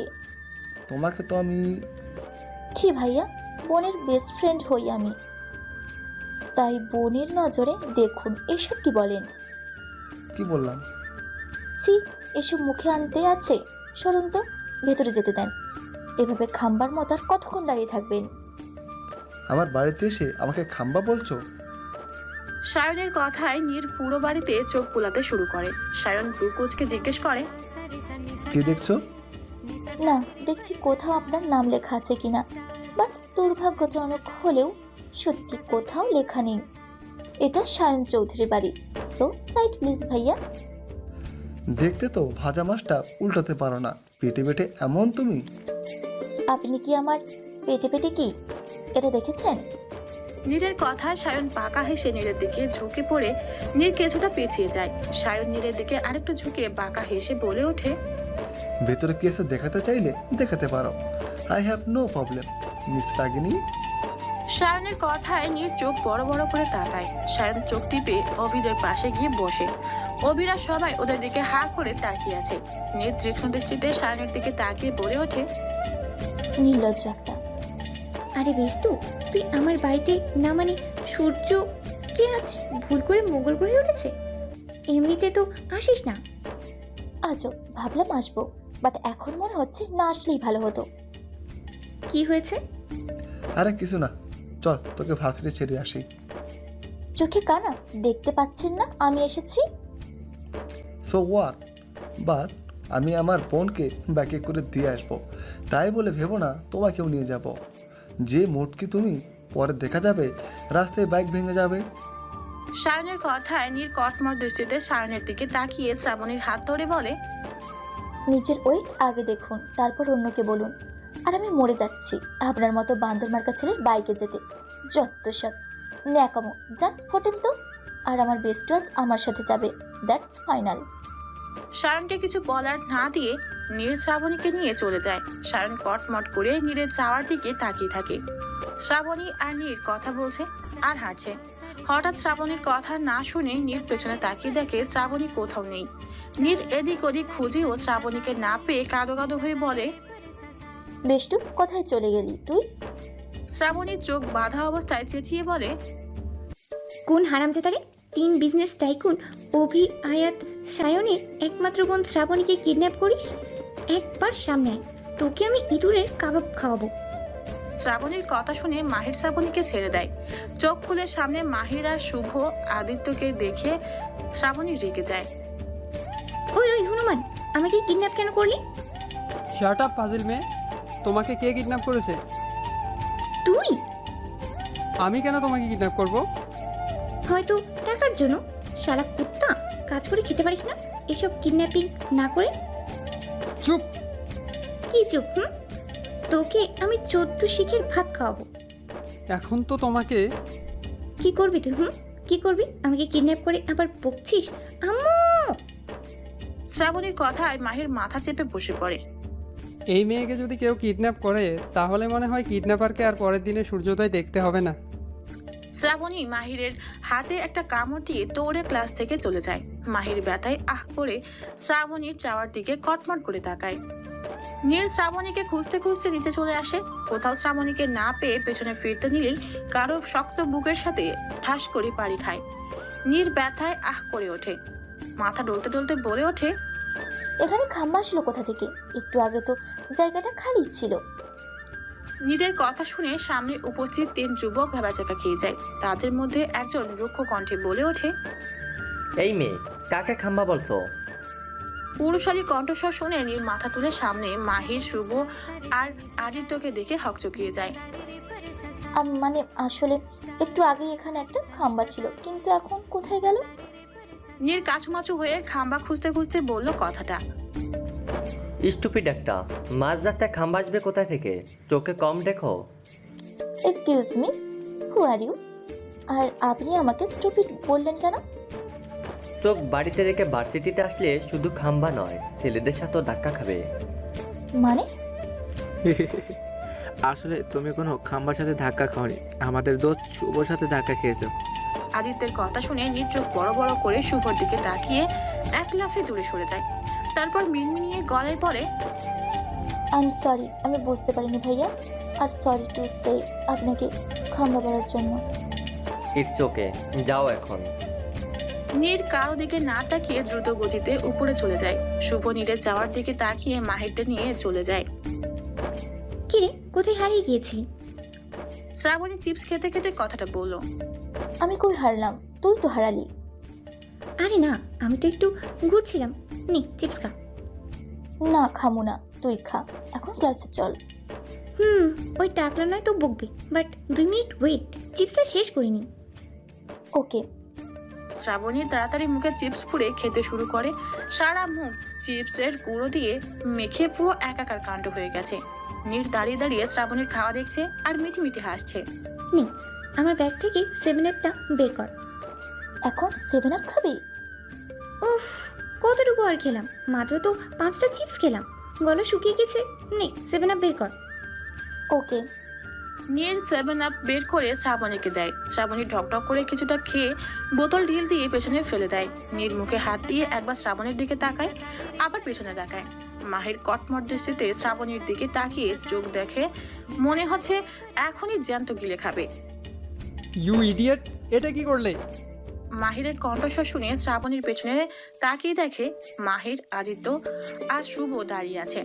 তোমাকে তো আমি... জি ভাইয়া, বোনের বেস্ট ফ্রেন্ড হই আমি, তাই বোনের নজরে দেখুন এসব কি বলেন। কি বললাম? ছি, এসব মুখে আনতে আছে। সরুন তো, ভেতরে যেতে দেন। এভাবে খাম্বার মতো আর কতক্ষণ দাঁড়িয়ে থাকবেন? আমার বাড়িতে এসে আমাকে খাম্বা বলছো? সায়নের কথায় নীর পুরো বাড়িতে চোখ বুলাতে শুরু করে। সায়ন ব্রুকোজকে জিজ্ঞেস করে, কি দেখছো? না, দেখছি কোথাও আপনার নাম লেখা আছে কিনা, বাট দুর্ভাগ্যজনক হলেও সত্যি কোথাও লেখা নেই। এটা সায়ন চৌধুরীর বাড়ি। সো সাইড প্লিজ ভাইয়া। দেখতে তো ভাজা মাছটা উল্টাতে পারো না, পেটে পেটে এমন তুমি। আপনি কি আমার পেটে পেটে কি এটা দেখেছেন? নীরের কথায় সায়ন পাকা হেসে নীরের দিকে ঝুঁকে পড়ে নীর কিছুটা পেছিয়ে যায়। সায়ন নীরের দিকে আরেকটু ঝুঁকে বাঁকা হেসে বলে ওঠে, ভেতরে কি এসে দেখাতে চাইলে দেখাতে পারো, I have no problem miss Ragini. সায়নের কথায় নীর চোখ বড় বড় করে তাকায়। সায়ন চোখ টিপে অভিদের পাশে গিয়ে বসে। অভিরা সবাই ওদের দিকে হা করে তাকিয়ে আছে। নীর তীক্ষ্ণ দৃষ্টিতে সায়নের দিকে তাকিয়ে বলে ওঠে, নির্লজ্জ একটা। আরে বেষ্টু, তুই আমার বাড়িতে না মানে সূর্য কে আজ ভুল করে মঙ্গল গ্রহে উঠেছে? এমনিতে তো আসিস না। আজও ভাবলাম আসবো, বাট এখন মনে হচ্ছে না আসলেই ভালো হতো। কি হয়েছে? আরে কিছু না, চল তোকে ভার্সিটি ছেড়ে আসি। চোখে কানা দেখতে পাচ্ছেন না আমি এসেছি? সো হোয়াট, বাট আমি আমার বোনকে ব্যাকে করে দিয়ে আসবো, তাই বলে ভেবো না তোমাকেও নিয়ে যাব। যে মোটকি তুমি, পরে দেখা যাবে রাস্তায় বাইক ভেঙে যাবে। সায়নের কথায় নীর কটমট দৃষ্টিতে সায়নের দিকে তাকিয়ে শ্রাবণীর হাত ধরে বলে, নিজের ওয়েট আগে দেখুন, তারপর অন্যকে বলুন। আর আমি মরে যাচ্ছি আপনার মতো বান্দর মার্কা ছেলের বাইকে যেতে। যত সব ন্যাকামো, যান ফোটেন তো। আর আমার বেস্ট আজ আমার সাথে যাবে, দ্যাটস ফাইনাল। সায়নকে কিছু বলার না দিয়ে নীর শ্রাবণীকে নিয়ে চলে যায়। সায়ন কটমট করে নীরের যাওয়ার দিকে তাকিয়ে থাকে। শ্রাবণী আর নীর কথা বলছে আর হাঁটছে। হঠাৎ শ্রাবণীর কথা না শুনে নীর পেছনে তাকিয়ে দেখে শ্রাবণী কোথাও নেই। নীর এদিক ওদিক খুঁজেও শ্রাবণীকে না পেয়ে কাঁদো কাঁদো হয়ে বলে, বেষ্টু, কোথায় চলে গেলি তুই? শ্রাবণীর চোখ বাঁধা অবস্থায় চেঁচিয়ে বলে, কোন হারামজাদারে 3 বিজনেস টাইকুন অভি, আয়াত, সায়নের একমাত্র বোন শ্রাবণীকে কিডন্যাপ করিস? একবার সামনে আয়, তোকে আমি ইঁদুরের কাবাব খাওয়াবো। শ্রাবণীর কথা শুনে মাহির শ্রাবণীকে ছেড়ে দেয়। চোখ খুলে সামনে মাহির আর শুভ আদিত্যকে দেখে শ্রাবণী রেগে যায়। ওই ওই হনুমান, আমাকে কিডন্যাপ কেন করলি? শার্ট আপ ফাজিল মেয়ে, তোমাকে কে কিডন্যাপ করেছে? তুই? আমি কেন তোমাকে কিডন্যাপ করব? হয়তো টাকার জন্য। শালা কুত্তা, কাজ করে খেতে পারিস না এসব কিডন্যাপিং না করে? চুপ! কি চুপ? তোকে আমি 14 শিখের ভাত খাওয়াবো। এখন তো তোমাকে কি করবি তুই? কি করবি? আমাকে কিডন্যাপ করে আবার বকছিস? আম্মু! শ্রাবণীর কথায় মাহির মাথা চেপে বসে পড়ে। এই মেয়েকে যদি কেউ কিডন্যাপ করে তাহলে মনে হয় কিডন্যাপারকে আর পরের দিনে সূর্যোদয় দেখতে হবে না। শ্রাবণী মাহিরের হাতে একটা কামড় দিয়ে দৌড়ে ক্লাস থেকে চলে যায়। মাহির ব্যথায় আহ করে শ্রাবণীর চাওয়ার দিকে কটমট করে তাকায়। নীল শ্রাবণীকে খুঁজতে খুঁজতে নিচে চলে আসে। কোথাও শ্রাবণীকে না পেয়ে পেছনে ফিরতে নিলেই কারো শক্ত বুকের সাথে ঠাস করে পাড়ি খায়। নীল ব্যথায় আহ করে ওঠে, মাথা ডলতে ডলতে বলে ওঠে, এখানে খাম্বা আসলো কোথা থেকে? একটু আগে তো জায়গাটা খালি ছিল। নীলের কথা শুনে সামনে উপস্থিত 3 যুবক ভেবাচাকা খেয়ে যায়। তাদের মধ্যে একজন রুক্ষ কণ্ঠে বলে ওঠে, এই মেয়ে, কাকে খাম্বা বলছো? পুরুষালী কণ্ঠস্বর শুনে নীল মাথা তুলে সামনে মাহির, শুভ আর আদিত্যকে দেখে হকচকিয়ে যায়। মানে আসলে একটু আগেই এখানে একটা খাম্বা ছিল, কিন্তু এখন কোথায় গেল? নীল কাছুমাচু হয়ে খাম্বা খুঁজতে খুঁজতে বলল কথাটা। স্টুপিড একটা, মাঝ রাস্তায় খাম্বা আসবে কোথায় থেকে? চোখে কম দেখো। Excuse me, who are you? আর আপনি আমাকে স্টুপিড বললেন কেন? চোখ বাড়িতে রেখে ভার্সিটিতে আসলে শুধু খাম্বা নয়, ছেলেদের সাথেও ধাক্কা খাবে। মানে? আসলে তুমি কোনো খাম্বার সাথে ধাক্কা খাওনি, আমাদের দোস্ত শুভর সাথে ধাক্কা খেয়েছো। আদিত্যের কথা শুনে নীল চোখ বড় বড় করে শুভর দিকে তাকিয়ে এক লাফে দূরে সরে যায়। তারপর মিনমিনিয়ে গলায় বলে, আই এম সরি, আমি বুঝতে পারিনি ভাইয়া। আর সরি টু সে আপনাকে খাম্বা বলার জন্য। ইটস ওকে, যাও এখন। নীর কারো দিকে না তাকিয়ে দ্রুত গতিতে উপরে চলে যায়। শুভ নীরের যাওয়ার দিকে তাকিয়ে মাহিরদের নিয়ে চলে যায়। কিরে, কোথায় হারিয়ে গিয়েছিলি? শ্রাবণী চিপস খেতে খেতে কথাটা বলল। আমি কই হারলাম? তুই তো হারালি। আরে না, আমি তো একটু ঘুরছিলাম। নে চিপস খা। না খামু না, তুই খা। এখন ক্লাসে চল। ওই টাকলা নয় তো বকবে, বাট 2 মিনিট ওয়েট, চিপসটা শেষ করিনি। ওকে। শ্রাবণী তাড়াতাড়ি মুখে চিপস পুড়ে খেতে শুরু করে। সারা মুখ চিপসের গুঁড়ো দিয়ে মেখে পুরো একাকার কাণ্ড হয়ে গেছে। নীর দাঁড়িয়ে দাঁড়িয়ে শ্রাবণীর খাওয়া দেখছে আর মিটি মিটি হাসছে। নে, আমার ব্যাগ থেকে 7-আপটা বের কর। এখন 7-আপ খাবি? উফ, কতটুকু আর খেলাম? মাত্র তো 5টা চিপস খেলাম, গলা শুকিয়ে গেছে। নে 7-আপ বের কর। ওকে। নীর 7-আপ বের করে শ্রাবণীকে দেয়। শ্রাবণী ঢকঢক করে কিছুটা খেয়ে বোতল ঢিল দিয়ে পেছনে ফেলে দেয়। নীর মুখে হাত দিয়ে একবার শ্রাবণীর দিকে তাকায়, আবার পেছনে তাকায়। মাহির কটমট দৃষ্টিতে শ্রাবণীর দিকে তাকিয়ে চোখ দেখে, মনে হচ্ছে এখনই জ্যান্ত গিলে খাবে। ইউ ইডিয়েট, এটা কি করলে? মাহিরের কণ্ঠস্বর শুনে শ্রাবণীর পেছনে তাকিয়ে দেখে মাহির, আদিত্য আর শুভ দাঁড়িয়ে আছে।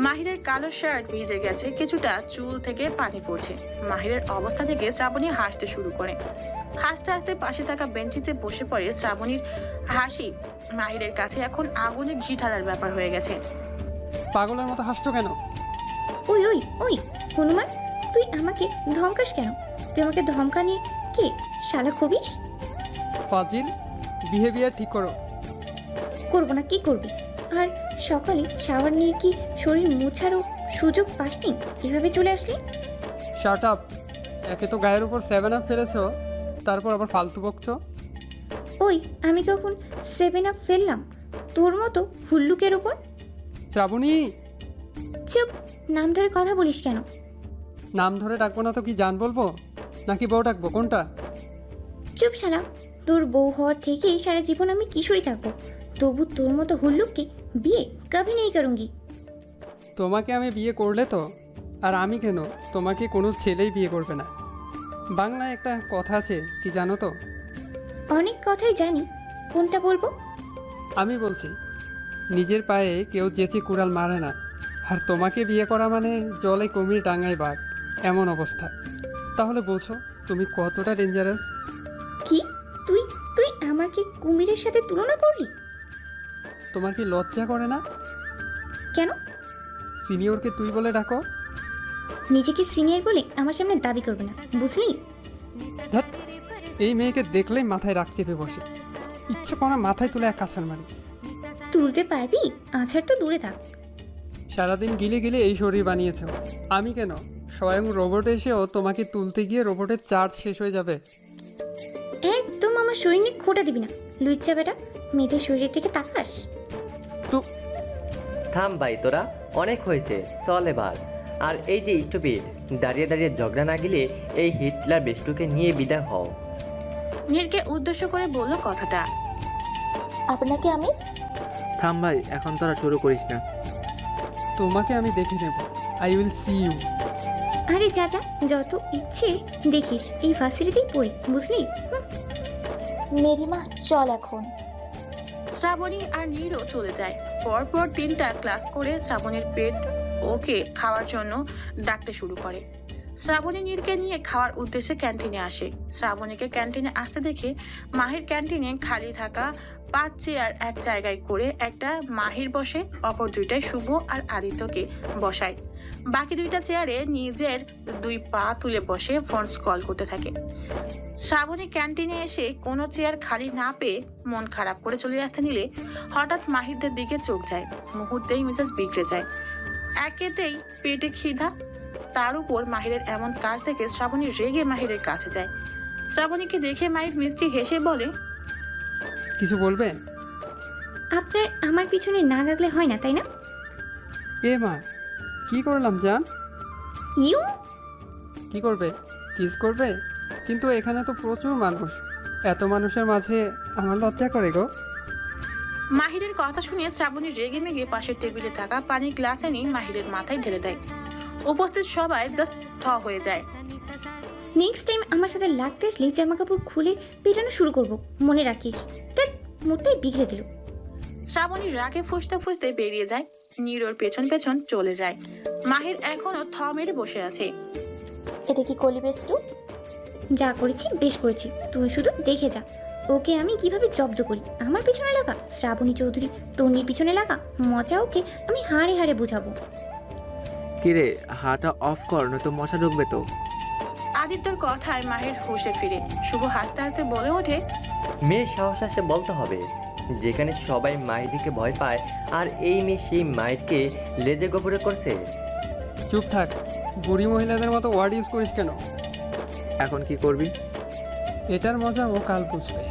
মাহিরের কালো শার্ট ভিজে গেছে, কিছুটা চুল থেকে পানি পড়ছে। মাহিরের অবস্থা থেকে শ্রাবণী হাসতে শুরু করে। হাসতে হাসতে পাশে থাকা বেঞ্চিতে বসে পড়ে। শ্রাবণীর হাসি মাহিরের কাছে এখন আগুনে ঘি ঢালার ব্যাপার হয়ে গেছে। পাগলের মতো হাসছো কেন? ওই ওই ওই হনুমান, তুই আমাকে ধমকাস কেন? তুই আমাকে ধমকানি কে? শালা খবিস। ফাজিল, বিহেভিয়ার ঠিক করো। করবো না, কি করবি? আর সকালে শাওয়ার নিয়ে কি শরীর মোছারও সুযোগ পাসনি? এভাবে চলে আসলি? শার্ট আপ, একে তো গায়ের উপর 7-আপ ফেলেছো, তারপর আবার ফালতু বকছো। ওই, আমি কখন 7-আপ ফেললাম তোর মতো হুল্লুকের ওপর? শ্রাবণী! চুপ, নাম ধরে কথা বলিস কেন? নাম ধরে ডাকবো না তো কি জান বলবো নাকি বউ ডাকবো, কোনটা? চুপ শালা, তোর বউ হওয়ার থেকে সারা জীবন আমি কিশোরী থাকবো, তবু তোর মতো হুল্লুককে বিয়ে কবি নেই করুঙ্গি। তোমাকে আমি বিয়ে করলে তো, আর আমি কেন, তোমাকে কোনো ছেলেই বিয়ে করবে না। বাংলায় একটা কথা আছে, কি জানো তো? অনেক কথাই জানি, কোনটা বলবো? আমি বলছি, নিজের পায়ে কেউ যেচে কুড়াল মারে না, আর তোমাকে বিয়ে করা মানে জলে কুমির ডাঙায় বাঘ, এমন অবস্থা। তাহলে বোঝো তুমি কতটা ডেঞ্জারাস। কি তুই তুই আমাকে কুমিরের সাথে তুলনা করলি? তোমার কি লজ্জা করে না? কেন? সিনিয়রকে তুই বলে ডাকো। নিজেকে সিনিয়র বলে আমার সামনে দাবি করবে না, বুঝলি? ধ্যাৎ, এই মেয়েকে দেখলেই মাথায় রাখ চেপে বসে, ইচ্ছে করে মাথায় তুলে এক কাছার মারি। তুলতে পারবি? আছাড় তো দূরে থাক। সারাদিন গিলে গিলে এই শরীর বানিয়েছ, আমি কেন, স্বয়ং রোবট এসেও তোমাকে তুলতে গিয়ে রোবটের চার্জ শেষ হয়ে যাবে। একদম আমার শরীর নিয়ে খোটা দিবি না, লুইচ্চা বেটা। মেয়েদের শরীরের দিকে তাকাস? তো থাম ভাই, তোরা অনেক হয়েছে, চল এবার। আর এই যে স্টুপিড, দাঁড়িয়ে দাঁড়িয়ে ঝগড়া না গেলে এই হিটলার বেস্টুকে নিয়ে বিদায় হও। নীরকে উদ্দেশ্য করে বলল কথাটা। আপনাকে আমি থাম ভাই, এখন তোরা শুরু করিস না। তোমাকে আমি দেখে নেব, আই উইল সি ইউ। আরে যা যা, যত ইচ্ছে দেখিস, এই ফাঁসিটিতেই পড়ি, বুঝলি? মেরিমা চল এখন। শ্রাবণী আর নীরও চলে যায়। পরপর 3টা ক্লাস করে শ্রাবণীর পেট ওকে খাওয়ার জন্য ডাকতে শুরু করে। শ্রাবণী নীরকে নিয়ে খাওয়ার উদ্দেশ্যে ক্যান্টিনে আসে। শ্রাবণীকে ক্যান্টিনে আসতে দেখে মাহির ক্যান্টিনে খালি থাকা 5 চেয়ার এক জায়গায় করে একটা মাহির বসে, অপর 2টায় শুভ আর আদিত্যকে বসায়। বাকি 2টা চেয়ারে নিজের 2 পা তুলে বসে ফোন কল করতে থাকে। শ্রাবণী ক্যান্টিনে এসে কোনো চেয়ার খালি না পেয়ে মন খারাপ করে চলে আসতে নিলে হঠাৎ মাহিরদের দিকে চোখ যায়। মুহূর্তেই মেজাজ বিগড়ে যায়। একেতেই পেটে খিদা, তার উপর মাহিরের এমন কাজ দেখে শ্রাবণী রেগে মাহিরের কাছে যায়। শ্রাবণীকে দেখে মাহির মিষ্টি হেসে বলে, কিছু বলবে? আপনার আমার পিছনে না লাগলে হয় না, তাই না? এ মা, কি করলাম জান? ইউ কি করবে? কিস করবে? কিন্তু এখানে তো প্রচুর মানুষ, এত মানুষের মাঝে আমার লজ্জা করে গো। মাহিরের কথা শুনে শ্রাবণী রেগে মেগে পাশের টেবিলে থাকা পানির গ্লাস এনে মাহিরের মাথায় ঢেলে দেয়। উপস্থিত সবাই জাস্ট থ হয়ে যায়। নেক্সট টাইম আমার সাথে লাগতে আসলে জামা কাপড় খুলে পেটানো শুরু করব, মনে রাখিস। তার মোটেই বিগড়ে দিল। শ্রাবণী রাগে ফুসতে ফুসতে বেরিয়ে যায়। নীরোর পেছন পেছন চলে যায়। মাহির এখনো থ মেরে বসে আছে। এটা কি করলি বেস্টু? যা করেছি বেশ করেছি, তুই শুধু দেখে যা ওকে আমি কিভাবে জব্দ করি। আমার পিছনে লাগা শ্রাবণী চৌধুরী, তন্নির পিছনে লাগা মজা ওকে আমি হাড়ে হাড়ে বুঝাবো। কিরে, হাটা অফ কর, নয়তো মশা ঢুকবে তো। আদিত্যর কথায় মাহির হুঁশে ফিরে। শুভ হাসতে হাসতে বলে ওঠে, মেয়ে সাহস আসে বলতে হবে, যেখানে সবাই মাহিরিকে ভয় পায়, আর এই মেয়ে সেই মাহিরকে লেজে গোবরে করছে। চুপ থাক, বুড়ি মহিলাদের মতো ওয়ার্ড ইউজ করিস কেন? এখন কি করবি? এটার মজা ও কাল বুঝবে,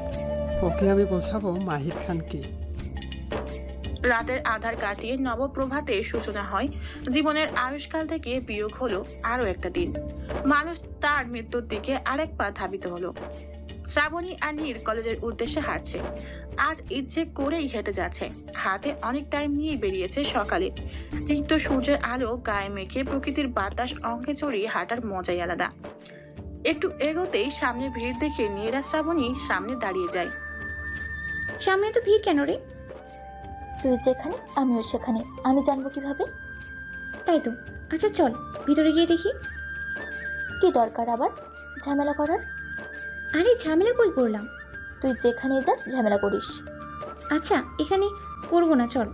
ওকে আমি বোঝাবো মাহির খানকে। রাতের আধার কাটিয়ে নবপ্রভাতে সূচনা হয় জীবনের আয়ুষ্কাল থেকে বিয়োগ হলো আরো একটা দিন। মানুষ তার মৃত্যুর দিকে আরেক পা ধাবিত হলো। শ্রাবণী আর নীর কলেজের উদ্দেশ্যে হাঁটছে। আজ ইচ্ছে করেই হেঁটে যাচ্ছে। হাতে অনেক টাইম নিয়ে বেরিয়েছে সকালে। স্নিগ্ধ সূর্যের আলো গায়ে মেখে প্রকৃতির বাতাস অঙ্গে চড়িয়ে হাঁটার মজাই আলাদা। একটু এগোতেই সামনে ভিড় দেখে নীর আর শ্রাবণী সামনে দাঁড়িয়ে যায়। সামনে তো ভিড় কেন রে? তুই যেখানে আমিও সেখানে, আমি জানবো কিভাবে? তাই তো। আচ্ছা চল ভিতরে গিয়ে দেখি। কি দরকার আবার ঝামেলা করার? আরে ঝামেলা কই করলাম? তুই যেখানে যাস ঝামেলা করিস। আচ্ছা এখানে করবো না, চল।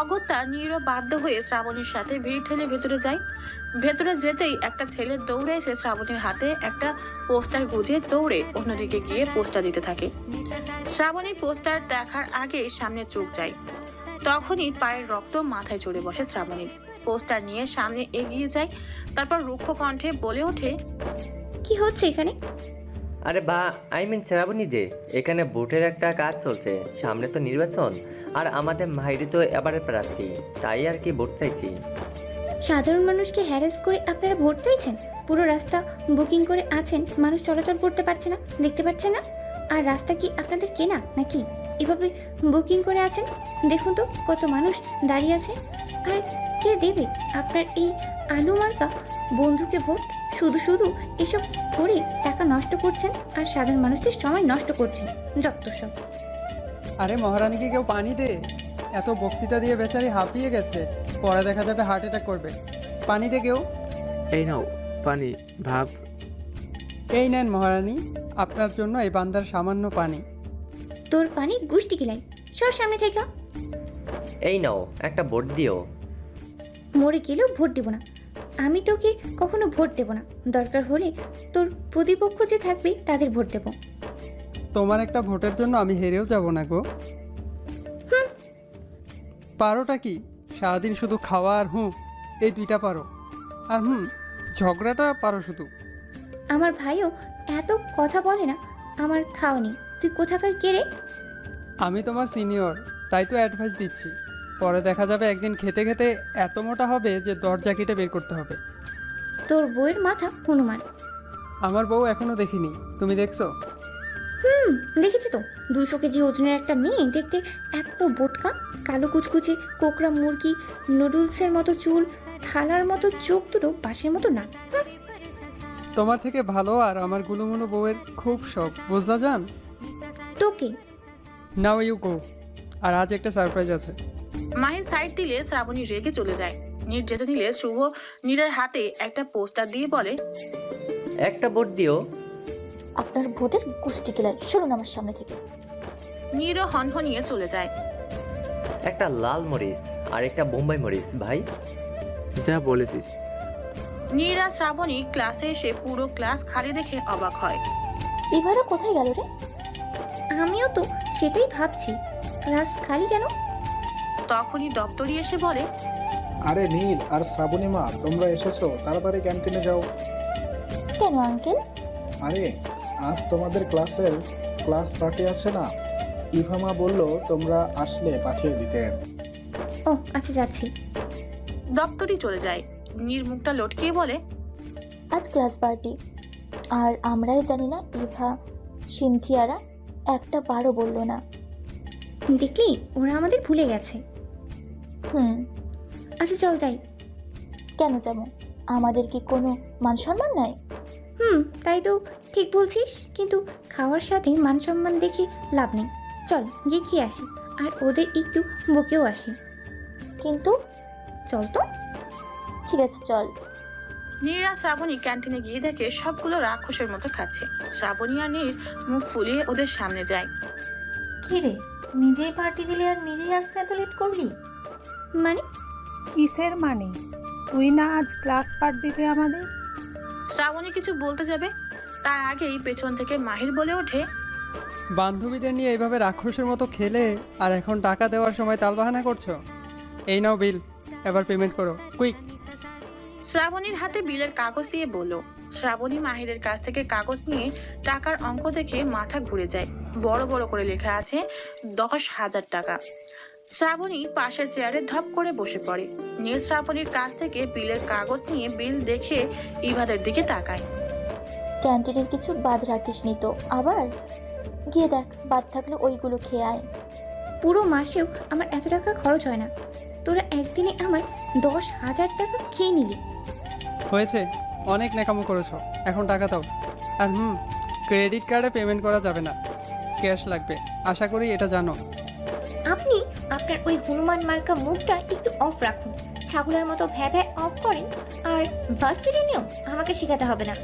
অগত্যা নীরও বাধ্য হয়ে শ্রাবণীর সাথে ভিড় ঠেলে ভেতরে যায়। ভেতরে যেতেই একটা ছেলে দৌড়ে এসে শ্রাবণীর হাতে একটা পোস্টার গুজে দৌড়ে অন্যদিকে গিয়ে পোস্টার দিতে থাকে। শ্রাবণীর পোস্টার দেখার আগেই সামনে চোখ যায়। তখনই পায়ের রক্ত মাথায় চড়ে বসে শ্রাবণীর। পোস্টার নিয়ে সামনে এগিয়ে যায়, তারপর রুক্ষ কণ্ঠে বলে ওঠে, কি হচ্ছে এখানে? আরে বা, আই মিন শ্রাবণী, যে এখানে ভোটের একটা কাজ চলছে, সামনে তো নির্বাচন, আর আমাদের মাহিরি তো এবারে প্রার্থী, তাই আর কি ভোট চাইছি। সাধারণ মানুষকে হ্যারাস করে আপনারা ভোট চাইছেন? পুরো রাস্তা বুকিং করে আছেন, মানুষ চলাচল করতে পারছে না, দেখতে পাচ্ছে না। আর রাস্তা কি আপনাদের কেনা নাকি? এভাবে বুকিং করে আছেন? দেখুন তো কত মানুষ দাঁড়িয়ে আছে। আর কে দেবে আপনার এই আলু মার্কা বন্ধুকে ভোট? শুধু শুধু এসব করে টাকা নষ্ট করছেন আর সাধারণ মানুষদের সময় নষ্ট করছেন। যত সব। আরে মহারানীকে কেউ পানি দে। এত বক্তৃতা দিয়ে বেচারি হাঁপিয়ে গেছে, পরে দেখা যাবে হার্ট অ্যাটাক করবে। পানি দে কেউ। এই নাও পানি, ভাব। এই নেন মহারানী, আপনার জন্য এই বান্দার সামান্য পানি। তোর পানি গুষ্টি কিলাই, সর সামনে থেকে। এই নাও একটা ভোট দিও। মরে গেলেও ভোট দেব না। আমি তোকে কখনো ভোট দেব না। দরকার হলে তোর প্রতিপক্ষ যে থাকবে তাদের ভোট দেব। তোমার একটা ভোটের জন্য আমি হেরেও যাব না গো। পারোটা কি? সারাদিন শুধু খাওয়া আর এই দুইটা পারো। আর ঝগড়াটা পারো শুধু। আমার ভাইও এত কথা বলে না। আমার খাওয়া নেই। তুই কোথাকার কে রে? আমি তোমার সিনিয়র, তাই তো অ্যাডভাইস দিচ্ছি। পরে দেখা যাবে একদিন খেতে খেতে এত মোটা হবে যে দরজা কেটে বের করতে হবে। তোর বউয়ের মাথা হনুমান। আমার বউ এখনো দেখিনি, তুমি দেখছো? দেখেছি তো। 200 কেজি ওজনের একটা মেয়ে, দেখতে এত বোটকা, কালো কুচকুচে কোকড়া মুরগি, নুডলসের মতো চুল, থালার মতো চোখ, দুটো বাঁশের মতো না। তোমার থেকে ভালো আর আমার গুলুমুলু বউয়ের খুব শখ, বুঝলা জান? তোকে নাও ইউ গো। আর আজ একটা সারপ্রাইজ আছে। মাহির সাইড দিলে শ্রাবণী রেগে চলে যায়। নীর যেতে নিলে শুভ নীরের হাতে একটা পোস্টার দিয়ে বলে, একটা ভোট দিও। আপনার ভোটের গুষ্টি কিলাই, শুনুন আমার সামনে থেকে। নীরও হনহনিয়ে চলে যায়। একটা লাল মরিচ আর একটা বোম্বাই মরিচ ভাই। যা বলেছিস। নীর আর শ্রাবণী ক্লাসে এসে পুরো ক্লাস খালি দেখে অবাক হয়। এবারে কোথায় গেল রে? আমিও তো সেটাই ভাবছি, ক্লাস খালি কেন? তখনই দপ্তরি এসে বলে, আরে নীল আর শ্রাবণী মা, তোমরা এসেছো, তাড়াতাড়ি ক্যান্টিনে যাও। কেন আঙ্কেল? আরে আজ তোমাদের ক্লাসের ক্লাস পার্টি আছে না, ইভা মা বললো তোমরা আসলে পাঠিয়ে দিতে। ও আচ্ছা, যাচ্ছি। দপ্তরি চলে যায়। নীর মুখটা লটকিয়ে বলে, আজ ক্লাস পার্টি, আর আমরাই জানি না ইভা সিনথিয়ারা একটা বারও বললো না। দেখলি, ওরা আমাদের ভুলে গেছে। আচ্ছা চল যাই। কেন যাবো? আমাদের কি কোনো মান সম্মান নাই? তাই তো ঠিক বলছিস, কিন্তু খাওয়ার সাথে মান সম্মান দেখে লাভ নেই। চল গিয়ে খেয়ে আসি, আর ওদের একটু বকেও আসি। কিন্তু চল তো। ঠিক আছে চল। নীর আর শ্রাবণী ক্যান্টিনে গিয়ে দেখে সবগুলো রাক্ষসের মতো খাচ্ছে। শ্রাবণী আর নীর মুখ ফুলিয়ে ওদের সামনে যায়। কি রে, নিজেই পার্টি দিলে আর নিজেই আসতে এত লেট করলি? মানে? কিসের মানে? তুই না আজ ক্লাস পার্ট দিতে আমাদের? শ্রাবণী কিছু বলতে যাবে, তার আগেই পেছন থেকে মাহির বলে ওঠে, বান্ধবীদের নিয়ে এইভাবে রাক্ষসের মতো খেলে আর এখন টাকা দেওয়ার সময় তালবাহানা করছো? এই নাও বিল, এবার পেমেন্ট করো কুইক। শ্রাবণীর হাতে বিলের কাগজ দিয়ে বলল। শ্রাবণী মাহিরের কাছ থেকে কাগজ নিয়ে টাকার অঙ্ক দেখে মাথা ঘুরে যায়। বড় বড় করে লেখা আছে 10,000 টাকা। শ্রাবণী পাশের চেয়ারে ধপ করে বসে পড়ে। নীল শ্রাবণীর কাছ থেকে বিলের কাগজ নিয়ে বিল দেখে ইভাদের দিকে তাকায়। ক্যান্টিনের কিছু বাদ রাখিস নি তো আবার? গিয়ে দেখ, বাদ থাকলে ওইগুলো খেয়ে আয়। পুরো মাসেও আমার এত টাকা খরচ হয় না, তোরা একদিনে আমার 10,000 টাকা খেয়ে নিলি। হয়েছে, অনেক নেকামো করেছো, এখন টাকা দাও। আর ক্রেডিট কার্ডে পেমেন্ট করা যাবে না, ক্যাশ লাগবে। আশা করি এটা জানো। আপনি আপনার ওই হনুমান মার্কা মুখটা একটু অফ রাখুন। ছাগলের মতো ভ্যা অফ করেন, আর ভার্সিটি নিয়েও আমাকে শেখাতে হবে না।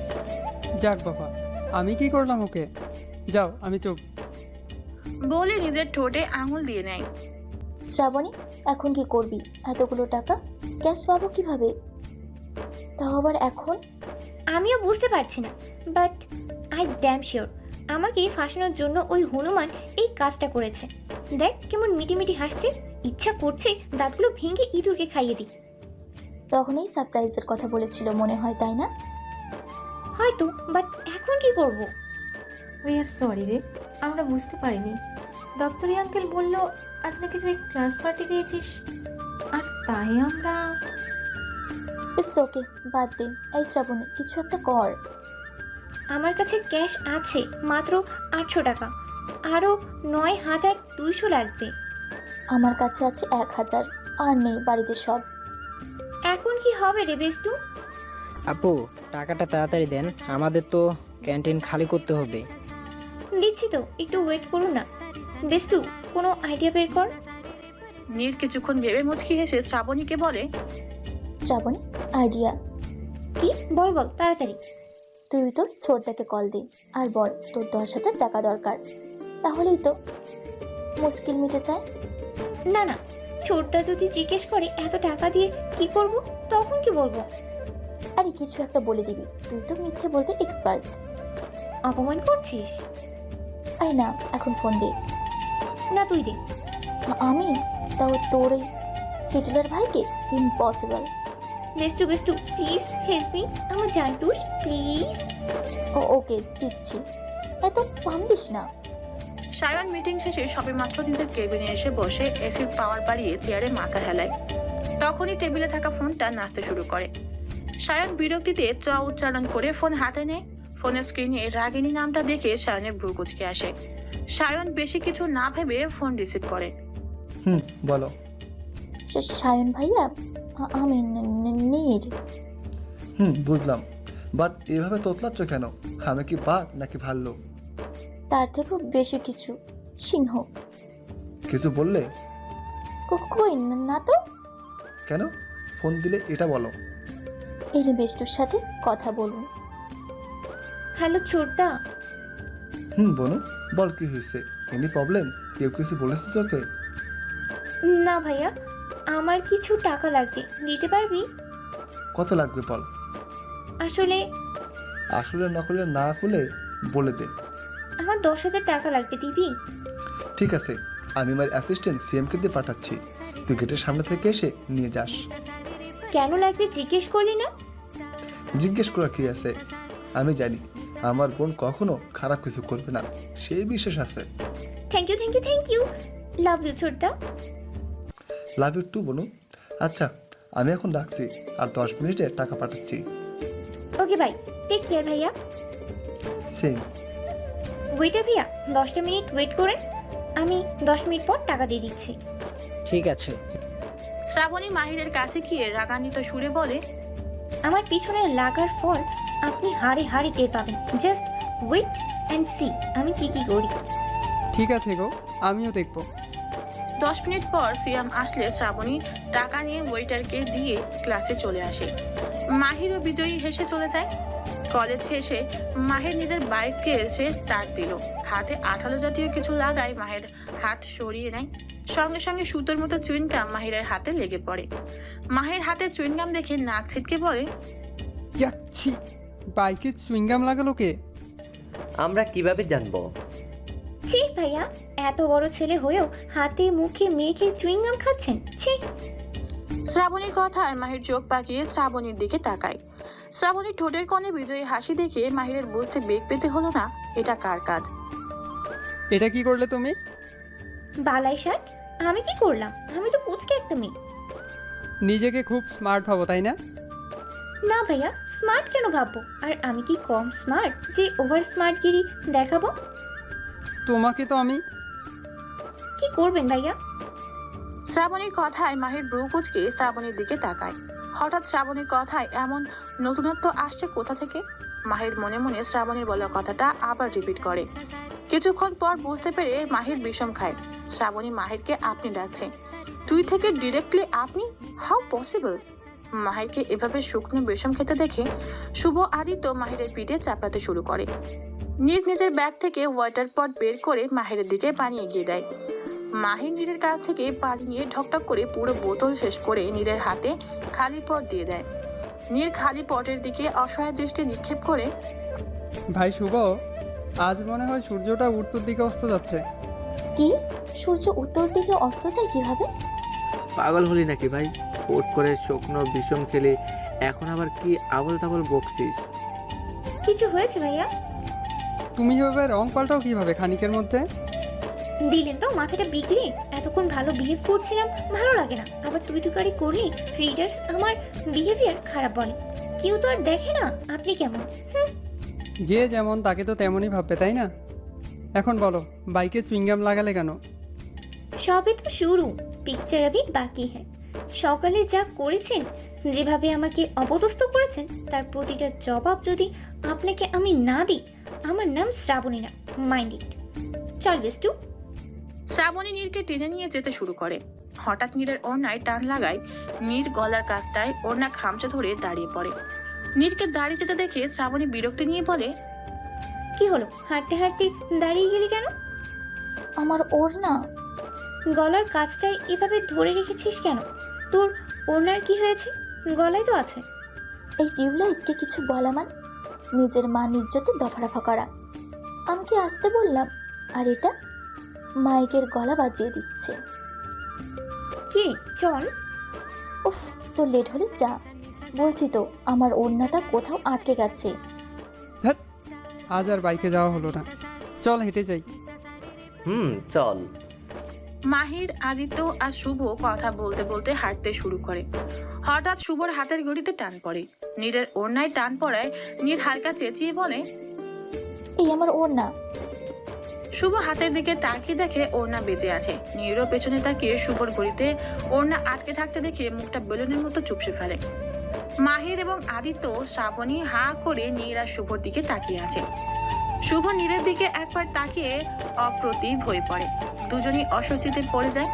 যাক বাবা, আমি কি করলাম ওকে? যাও, আমি চুপ। বলে নিজের ঠোঁটে আঙুল দিয়ে নেয়। শ্রাবণী, এখন কি করবি? এতগুলো টাকা ক্যাশ পাবো কিভাবে, তাও আবার এখন? আমিও বুঝতে পারছি না, বাট আই ড্যাম শিওর আমাকে ফাঁসানোর জন্য ওই হনুমান এই কাজটা করেছে। দেখ কেমন মিটিমিটি হাসছে, ইচ্ছা করছে দাঁতগুলো ভেঙে ইঁদুরকে খাইয়ে দিই। তখন এই সারপ্রাইজের কথা বলেছিল মনে হয়, তাই না? হয়তো, বাট এখন কি করব? উই আর সরি রে, আমরা বুঝতে পারিনি। দপ্তরি আঙ্কেল বলল আজ নাকি তুই ক্লাস পার্টি দিয়েছিস, আর তাই আমরা। ইটস ওকে, বাদ দে। এই শ্রাবণী, কিছু একটা কর। আমার কাছে ক্যাশ আছে মাত্র 800 টাকা। আরও 9,200 লাগবে। আমার কাছে আছে 1,000, আর নেই বাড়িতে সব। এখন কি হবে রে বেষ্টু? আপু টাকাটা তাড়াতাড়ি দেন, আমাদের তো ক্যান্টিন খালি করতে হবে। দিচ্ছি তো, একটু ওয়েট করুন না। বেষ্টু, কোনো আইডিয়া বের কর। নীর কিছুক্ষণ ভেবে মুচকি হেসে শ্রাবণীকে বলে, শ্রাবণী, আইডিয়া। কি? বল বল তাড়াতাড়ি। তুই তো ছোটদাকে কল দে আর বল তোর 10,000 টাকা দরকার, তাহলেই তো মুশকিল মিটে যায়। না না, ছোটদা যদি জিজ্ঞেস করে এত টাকা দিয়ে কি করব, তখন কি বলবো? আরে কিছু একটা বলে দিবি, তুই তো মিথ্যে বলতে এক্সপার্ট। অপমান করছিস? আরে না, এখন ফোন দে। না তুই দে। আমি? তাও তোর এই হিটলার ভাইকে? ইম্পসিবল। বেষ্টু বেষ্টু প্লিজ হেল্প মি, আমার জানটুস প্লিজ। ওকে দিচ্ছি, এত পাম দিস না। সায়ন মিটিং শেষে সবেমাত্র নিজের কেবিনে এসে বসে এসির পাওয়ার বাড়িয়ে চেয়ারে মাথা হেলায়। তখনই টেবিলে থাকা ফোনটা নাচতে শুরু করে। সায়ন বিরক্তিতে চ উচ্চারণ করে ফোন হাতে নেয়। ফোনের স্ক্রিনে রাগিনী নামটা দেখে সায়নের ভ্রু কুঁচকে আসে। সায়ন বেশি কিছু না ভেবে ফোন রিসিভ করে। বলো। সায়ন ভাইয়া, আমি নীর। বুঝলাম, বাট এভাবে তোতলাচ্ছ কেন? আমি কি বাঘ নাকি ভাল্লুক? তার থেকেও বেশি কিছু, সিংহ। কিছু বললে? কই না তো। কেন ফোন দিলে এটা বলো। এই বেষ্টুর সাথে কথা বলুন। হ্যালো ছোটদা। বনু বল, কি হয়েছে? Any problem? কেউ কিছু বলেছে তোকে? না ভাইয়া, আমার কিছু টাকা লাগবে, দিতে পারবি? কত লাগবে বল। আসলে নকলে না খুলে বলে দে। আমার 10,000 টাকা লাগবে, দিবি? ঠিক আছে, আমি আমার অ্যাসিস্ট্যান্ট সিএমকে দিয়ে পাঠাচ্ছি, তুই গেটের সামনে থেকে এসে নিয়ে যাস। কেন লাগবে জিজ্ঞেস করলি না? জিজ্ঞেস করা কি আছে? আমি জানি আমার বোন কখনো খারাপ কিছু করবে না, সেই বিশ্বাস আছে। Thank you thank you thank you, love you ছোটদা। লাভ ইউ টু বনু। আচ্ছা আমি এখন রাখছি, আর 10 মিনিটে টাকা পাঠাচ্ছি। ওকে বাই, টেক কেয়ার ভাইয়া। সেম। ওয়েটার ভাইয়া 10টা মিনিট ওয়েট করেন, আমি 10 মিনিট পর টাকা দিয়ে দিচ্ছি। ঠিক আছে। শ্রাবণী মাহিরের কাছে গিয়ে রাগান্বিত সুরে বলে, আমার পিছনে লাগার ফল আপনি হাড়ে হাড়ে টের পাবেন। জাস্ট ওয়েট অ্যান্ড সি আমি কি কি করি। ঠিক আছে গো, আমিও দেখবো। 10 মিনিট পর সিয়াম আসলে শ্রাবণী টাকা নিয়ে ওয়েটারকে দিয়ে ক্লাসে চলে আসে। মাহির ও বিজয়ী হেসে চলে যায়। কলেজ শেষে মাহির নিজের বাইককে এসে স্টার্ট দিল। হাতে আঠালো জাতীয় কিছু লাগায় মাহির হাত সরিয়ে নেয়। সঙ্গে সঙ্গে সুতোর মতো চুইনগাম মাহিরের হাতে লেগে পড়ে। মাহির হাতে চুইনগাম দেখে নাক ছিটকে বলে, যাচ্ছি, বাইকে চুইংগাম লাগালো কে? আমরা কিভাবে জানবো? ছি ভাইয়া, এত বড় ছেলে হয়েও হাতে মুখে মেখে চুইংগাম খাচ্ছেন, ছি। শ্রাবণীর কথায় মাহির চোখ পাকিয়ে শ্রাবণীর দিকে তাকায়। শ্রাবণীর ঠোঁটের কোণে বিজয়ী হাসি দেখে মাহিরের বুঝতে বেগ পেতে হলো না এটা কার কাজ। এটা কি করলে তুমি? বালাই শার্ট, আমি কি করলাম? আমি তো পুচকে একটা মেয়ে। নিজেকে খুব স্মার্ট ভাবো তাই না? না ভাইয়া, স্মার্ট কেন ভাববো? আর আমি কি কম স্মার্ট যে ওভার স্মার্টগিরি দেখাবো? তোমাকে তো আমি। কি করবেন ভাইয়া? শ্রাবণীর কথায় মাহির ব্রু কুচকে শ্রাবণীর দিকে তাকায়। হঠাৎ শ্রাবণীর কথায় এমন নতুনত্ব আসছে কোথা থেকে? মাহির মনে মনে শ্রাবণীর বলা কথাটা আবার রিপিট করে। কিছুক্ষণ পর বুঝতে পেরে মাহির বিষম খায়। শ্রাবণী মাহিরকে আপনি ডাকছে। তুই থেকে ডিরেক্টলি আপনি? How possible? মাহিরকে এভাবে শুকনো বিষম খেতে দেখে শুভ আদিত্য মাহিরের পিঠে চাপড়াতে শুরু করে। নীর নিজের ব্যাগ থেকে ওয়াটার পট বের করে মাহিরের দিকে পানি এগিয়ে দেয়। মাহির নীরের কাছ থেকে পানি নিয়ে ঢকঢক করে পুরো বোতল শেষ করে নীরের হাতে খালি পট দিয়ে দেয়। নীর খালি পটের দিকে অসহায় দৃষ্টি নিক্ষেপ করে, ভাই শুভ, আজ মনে হয় সূর্যটা উত্তর দিকে অস্ত যাচ্ছে। কি? সূর্য উত্তর দিকে অস্ত যায় কিভাবে? পাগল হলি নাকি ভাই? হুট করে শুকনো বিষম খেলে এখন আবার কি আবল তাবল বকছিস? কিছু হয়েছে ভাইয়া? তুমি এভাবে রং পাল্টাও কিভাবে খানিকের মধ্যে? দিলেন তো মাথাটা বিগড়ে। এতক্ষণ ভালো বিহেভ করছিলাম, ভালো লাগে না। আবার তুই তুকারি করলে রিডার্স আমার বিহেভিয়ার খারাপ বলে। কেউ তো আর দেখে না আপনি কেমন। যে যেমন তাকে তো তেমনই ভাববে তাই না? এখন বলো, বাইকে চুইংগাম লাগালে কেন? সবে তো শুরু, পিকচার আবি বাকি হ্যাঁ। সকালে যা করেছেন, যেভাবে আমাকে অপদস্থ করেছেন, তার প্রতিটা জবাব যদি আপনাকে আমি না দিই, আমার নাম শ্রাবণী না, মাইন্ড ইট। চল বেস্টু। শ্রাবণী নীরকে টেনে নিয়ে যেতে শুরু করে। হঠাৎ নীরের ওড়নায় টান লাগায় নীর গলার কাছটায় ওড়না খামচে ধরে দাঁড়িয়ে পড়ে। নীরকে দাঁড়িয়ে যেতে দেখে শ্রাবণী বিরক্তি নিয়ে বলে, কি হলো, হাঁটতে হাঁটতে দাঁড়িয়ে গেলি কেন? আমার ওড়না। গলার কাছটায় এভাবে ধরে রেখেছিস কেন? তোর ওড়নার কি হয়েছে? গলায় তো আছে। এই টিউবলাইটকে কিছু বলা মানে নিজের মান ইজ্জতে দফারফা করা। আমি কি আসতে বললাম? আর এটা মাইকের গলা বাজিয়ে দিচ্ছে। কি চল। উফ, তোর লেট হলে যা। বলছি তো, আমার ওড়নাটা কোথাও আটকে গেছে। ধ্যাৎ, আজ আর বাইকে যাওয়া হলো না, চল হেঁটে যাই। চল। মাহির, আদিত্য আর শুভ কথা বলতে বলতে হাঁটতে শুরু করে। হঠাৎ শুভর হাতের ঘড়িতে টান পড়ে। নীরের ওড়নায় টান পড়ায় নীর হালকা চেঁচিয়ে বলে, এই আমার ওড়না। শুভ হাতের দিকে তাকিয়ে দেখে ওড়না বেজে আছে। নীরও পেছনে তাকিয়ে শুভর ঘড়িতে ওড়না আটকে থাকতে দেখে মুখটা বেলুনের মতো চুপসে ফেলে। মাহির এবং আদিত্য, শ্রাবণী হা করে নীর আর শুভর দিকে তাকিয়ে আছে। শুভ নীরের দিকে একবার তাকিয়ে অপ্রতিভ হয়ে পড়ে। দুজনই অস্বস্তিতে পড়ে যায়।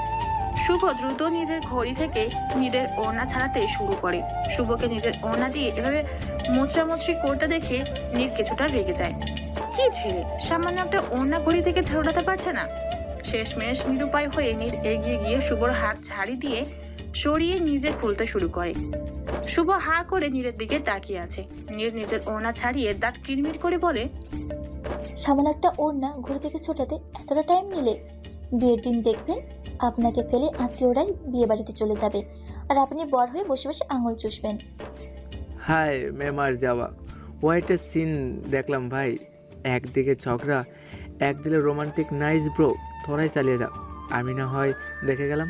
শুভ দ্রুত নিজের ঘড়ি থেকে নীরের ওড়না ছাড়াতে শুরু করে। শুভকে নিজের ওড়না দিয়ে এভাবে মোচড়ামুচড়ি করতে দেখে নীর কিছুটা রেগে যায়। কি ছেলে, সামান্য একটা ওড়না ঘড়ি থেকে ছাড়াতে পারছে না। শেষমেশ নিরুপায় হয়ে নীর এগিয়ে গিয়ে শুভর হাত ছাড়ি দিয়ে সরিয়ে নিজে খুলতে শুরু করে। শুভ হা করে নীরের দিকে তাকিয়ে আছে। নীর নিজের ওড়না ছাড়িয়ে দাঁত কিরমির করে বলে, সামান্য একটা ওড়না ঘুরে থেকে ছোটাতে এতটা টাইম নিলে? বিয়ের দিন দেখবেন আপনাকে ফেলে আত্মীয়রাই বিয়ে বাড়িতে চলে যাবে, আর আপনি বর হয়ে বসে বসে আঙুল চুষবেন। হাই মেমার যাওয়া হোয়াইট এ সিন দেখলাম ভাই। একদিকে ঝগড়া, একদিকে রোমান্টিক। নাইস ব্রো, তোরাই চালিয়ে যা, আমি না হয় দেখে গেলাম।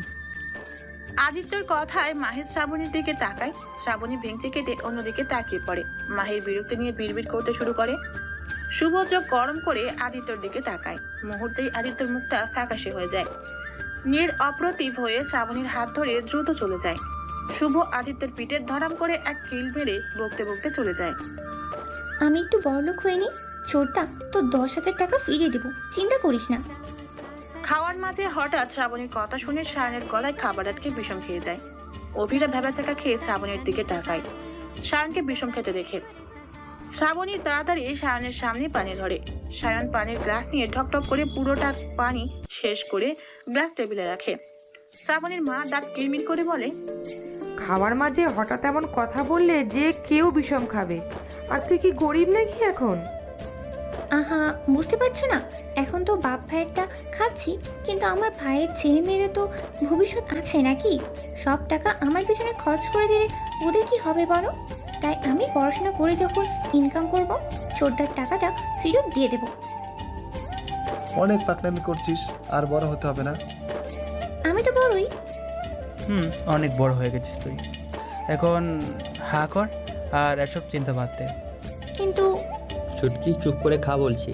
আদিত্যর কথায় মাহির শ্রাবণীর দিকে তাকায়। শ্রাবণী ভেঙচি কেটে অন্যদিকে তাকিয়ে পড়ে। মাহির বিরক্তি নিয়ে বিড়বিড় করতে শুরু করে। শুভ চোখ গরম করে আদিত্যর দিকে তাকায়। মুহূর্তেই আদিত্যর মুখটা ফ্যাকাশে হয়ে যায়। নীর অপ্রতিভ হয়ে শ্রাবণীর হাত ধরে দ্রুত চলে যায়। শুভ আদিত্যের পিঠে ধরাম করে এক কিল মেরে বকতে বকতে চলে যায়। আমি একটু বড়লোক হয়ে নি, ছোটটা তো 10,000 টাকা ফিরিয়ে দেবো, চিন্তা করিস না। খাওয়ার মাঝে হঠাৎ শ্রাবণীর কথা শুনে সায়নের গলায় খাবার আটকে বিষম খেয়ে যায়। অভিরা ভেবাচাকা খেয়ে শ্রাবণীর দিকে তাকায়। সায়নকে বিষম খেতে দেখে শ্রাবণী তাড়াতাড়ি সায়নের সামনে পানি ধরে। সায়ন পানির গ্লাস নিয়ে ঠকঠক করে পুরোটা পানি শেষ করে গ্লাস টেবিলে রাখে। শ্রাবণীর মা দাঁত কিরমির করে বলে, খাওয়ার মাঝে হঠাৎ এমন কথা বললে যে কেউ বিষম খাবে। আর তুই কি গরিব নাকি এখন? আহা, বুঝতে পারছো না? এখন তো বাপ ভাইয়েরটা খাচ্ছি, কিন্তু আমার ভাইয়ের ছেলে মেয়েরা তো ভবিষ্যৎ আছে নাকি? সব টাকা আমার পেছনে খরচ করে দিলে ওদের কি হবে বলো? তাই আমি পড়াশোনা করে যখন ইনকাম করব, ছোটদার টাকাটা ফেরত দিয়ে দেব। অনেক পাকনামি করছিস, আর বড় হতে হবে না। আমি তো বড়ই। অনেক বড় হয়ে গেছিস তুই। এখন হা কর আর এসব চিন্তা বাদ দে। কিন্তু ছুটকি চুপ করে খা বলছি।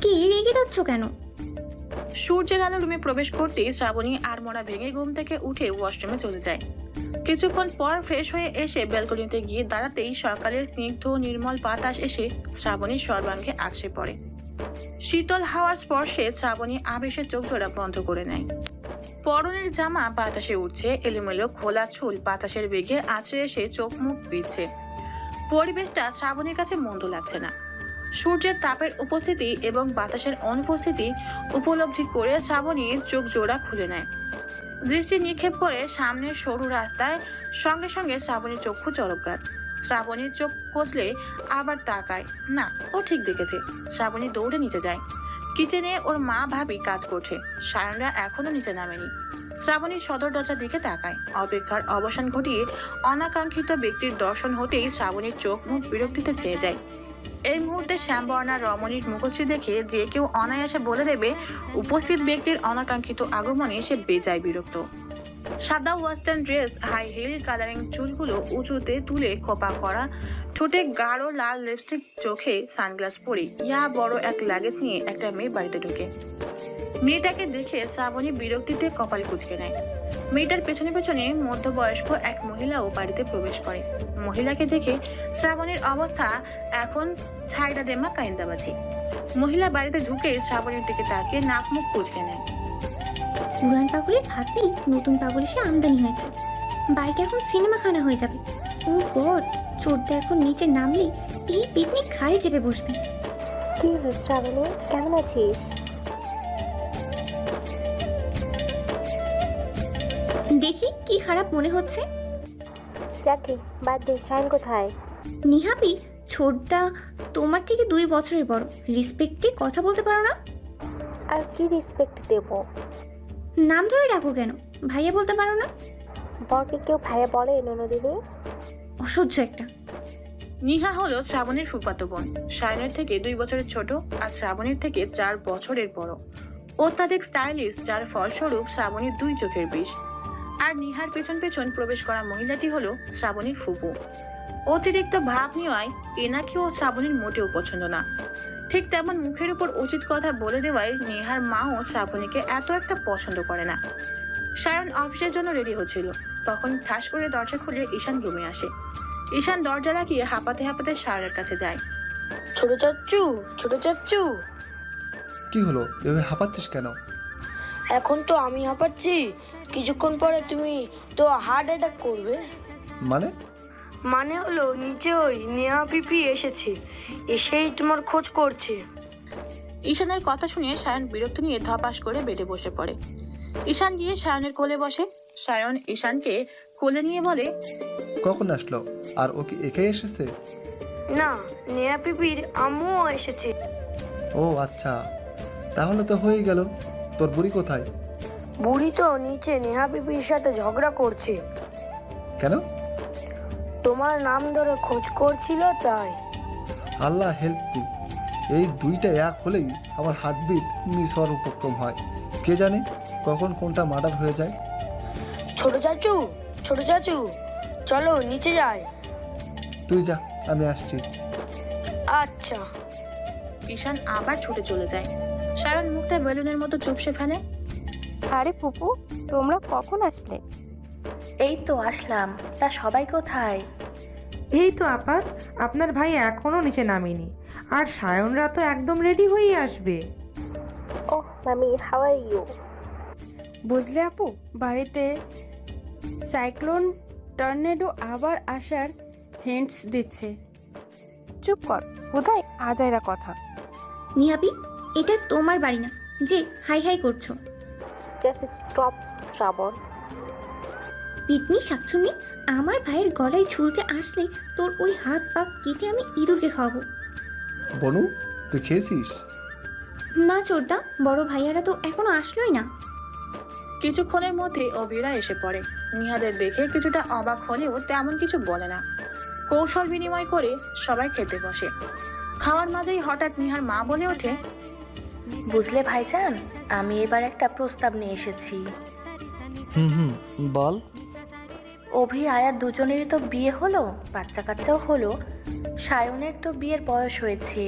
কি রেগে যাচ্ছ কেন? সূর্যের আলো রুমে প্রবেশ করতেই শ্রাবণী আড়মোড়া ভেঙে ঘুম থেকে উঠে ওয়াশরুমে চলে যায়। কিছুক্ষণ পর ফ্রেশ হয়ে এসে ব্যালকনিতে গিয়ে দাঁড়াতেই সকালের স্নিগ্ধ নির্মল বাতাস এসে শ্রাবণীর সর্বাঙ্গে আছড়ে পড়ে। শীতল হাওয়ার স্পর্শে শ্রাবণী আবেশে চোখ জোড়া বন্ধ করে নেয়। পরনের জামা বাতাসে উঠছে, এলোমেলো খোলা চুল বাতাসের বেগে আছড়ে এসে চোখ মুখ বিচ্ছে। পরিবেশটা শ্রাবণীর কাছে মন্দ লাগছে না। সূর্যের তাপের উপস্থিতি এবং বাতাসের অনুপস্থিতি উপলব্ধি করে শ্রাবণীর চোখ জোড়া খুলে নেয়। দৃষ্টি নিক্ষেপ করে সামনের সরু রাস্তায়, সঙ্গে সঙ্গে শ্রাবণীর চক্ষু চরক গাছ। শ্রাবণীর চোখ কচলে আবার তাকায়। না, ও ঠিক দেখেছে। শ্রাবণী দৌড়ে নিচে যায়। কিচেনে ওর মা ভাবি কাজ করছে। সায়নরা এখনো নিচে নামেনি। শ্রাবণী সদর দরজার দিকে তাকায়। অপেক্ষার অবসান ঘটিয়ে অনাকাঙ্ক্ষিত ব্যক্তির দর্শন হতেই শ্রাবণীর চোখ মুখ বিরক্তিতে ছেয়ে যায়। এই মুহূর্তে শ্যামবর্ণা রমণীর মুখশ্রী দেখে যে কেউ অনায়াসে বলে দেবে উপস্থিত ব্যক্তির অনাকাঙ্ক্ষিত আগমনে সে বেজায় বিরক্ত। সাদা western dress, high heel, colouring চুলগুলো উঁচুতে তুলে খোপা করা, ঠোঁটে গাঢ় লাল লিপস্টিক, চোখে সানগ্লাস পরে ইয়া বড় এক লাগেজ নিয়ে একটা মেয়ে বাড়িতে ঢুকে। মেয়েটাকে দেখে শ্রাবণী বিরক্তিতে কপাল কুঁচকে নেয়। মেয়েটার পেছনে পেছনে মধ্যবয়স্ক এক মহিলাও বাড়িতে প্রবেশ করে। মহিলাকে দেখে শ্রাবণীর অবস্থা এখন ছাইড়া দেমা কাইন্দাবাজি। মহিলা বাড়িতে ঢুকে শ্রাবণীর দিকে তাকিয়ে নাক মুখ কুঁচকে নেয়। পুরান পাগলের ভাগ্যেই নতুন পাগল এসে আমদানি হয়েছে। বাড়িটা এখন সিনেমাখানা হয়ে যাবে। ও গড, চোরটা এখন নিচে নামলেই এই পিকনিক ঘাড়ে চেপে বসবে। কি হলো শ্রাবণী, কেমন আছিস? দেখি কি খারাপ মনে হচ্ছে। যাকে বাদ দে, শাইন কোথায়? নিহাপি, ছোটদা তোমার থেকে 2 বছরের বড়, রেসপেক্ট দিয়ে কথা বলতে পারো না? আর কি রেসপেক্ট দেব? নাম ধরে ডাকো কেন? ভাইয়া বলতে পারো না? বরকে কেউ ভাইয়া বলে ননদিনী? অসহ্য একটা। নিহা হলো শ্রাবণীর ফুফাতো বোন। শায়নের থেকে 2 বছরের ছোট আর শ্রাবণীর থেকে 4 বছরের বড়। অত্যাধিক স্টাইলিশ, যার ফলস্বরূপ শ্রাবণীর 2 চোখের বিষ। আর নিহার পেছন পেছন প্রবেশ করা মহিলাটি হলো শ্রাবণীর ফুপু। অতিরিক্ত ভাব নেওয়ায় এনাকেও শ্রাবণীর মোটেও পছন্দ না। ঠিক তেমন মুখের উপর উচিত কথা বলে দেওয়ায় নিহার মাও শ্রাবণীকে এত একটা পছন্দ করে না। শায়ন অফিসের জন্য রেডি হচ্ছিল, তখন ঠাস করে দরজা খুলে ঈশান রুমে আসে। ঈশান দরজা লাগিয়ে হাঁপাতে হাঁপাতে শায়নের কাছে যায়। ছোট চাচ্চু, ছোট চাচ্চু। কি হলো, এভাবে হাঁপাচ্ছিস কেন? এখন তো আমি হাঁপাচ্ছি, কিছুক্ষণ পরে তুমি তো হার্ট অ্যাটাক করবে। মানে হলো নিচে ওই নেহা পিপি এসেছে, এসেই তোমার খোঁজ করছে। ঈশানের কথা শুনে শায়ন বিরক্তি নিয়ে ধপাস করে বেডে বসে পড়ে। ঈশান গিয়ে শায়নের কোলে বসে। শায়ন ঈশানকে কোলে নিয়ে বলে, কখন আসলো? আর ও কি একাই এসেছে? না, নেহা পিপির আম্মুও এসেছে। ও আচ্ছা, তাহলে তো হয়েই গেল। তোর বুড়ি কোথায়? বুড়ি তো নিচে নেহা পিপির সাথে ঝগড়া করছে। কেন? তোমার নাম ধরে খোঁজ করছিল তাই। আল্লাহ হেল্প মি, এই দুইটা এক হলেই আমার হার্টবিট মিস হওয়ার উপক্রম হয়। কে জানে কখন কোনটা মার্ডার হয়ে যায়। ছোট চাচু, ছোট চাচু, চলো নিচে যাই। তুই যা, আমি আসছি। আচ্ছা। ঈশান আবার ছুটে চলে যায়। শায়ন মুখটা বেলুনের মতো চুপসে ফেলে। আরে ফুপু, তোমরা কখন আসলে? এই তো আসলাম, তা সবাই কোথায়? এই তো আপা, আপনার ভাই এখনো নিচে নামেনি, আর সায়নরা তো একদম রেডি হয়েই আসবে। ওহ মামি, হাউ আর ইউ? বুঝলে আপু, বাড়িতে সাইক্লোন টর্নেডো আবার আসার হিন্টস দিচ্ছে। চুপ কর, বোধহয় আজাইরা কথা। নিহাপি, এটা তোমার বাড়ি না যে হাই হাই করছো। জাস্ট স্টপ শ্রাবণ। পিকনি শাকচুন্নি, আমার ভাইয়ের গলায় ঝুলতে আসলে তোর ওই হাত পা কেটে আমি ইঁদুরকে খাওয়াবো। বনু, তুই খেয়েছিস? না চোরদা, বড় ভাইয়ারা তো এখনো আসলোই না। কিছুক্ষণের মধ্যে অভিরা এসে পড়ে। নিহাদের দেখে কিছুটা অবাক হলেও তেমন কিছু বলে না। কৌশল বিনিময় করে সবাই খেতে বসে। খাওয়ার মাঝেই হঠাৎ নিহার মা বলে ওঠে, বুঝলে ভাইজান, আমি এবার একটা প্রস্তাব নিয়ে এসেছি। বল। অভি আয়ার দুজনেরই তো বিয়ে হলো, বাচ্চা কাচ্চাও হলো। সায়নের তো বিয়ের বয়স হয়েছে,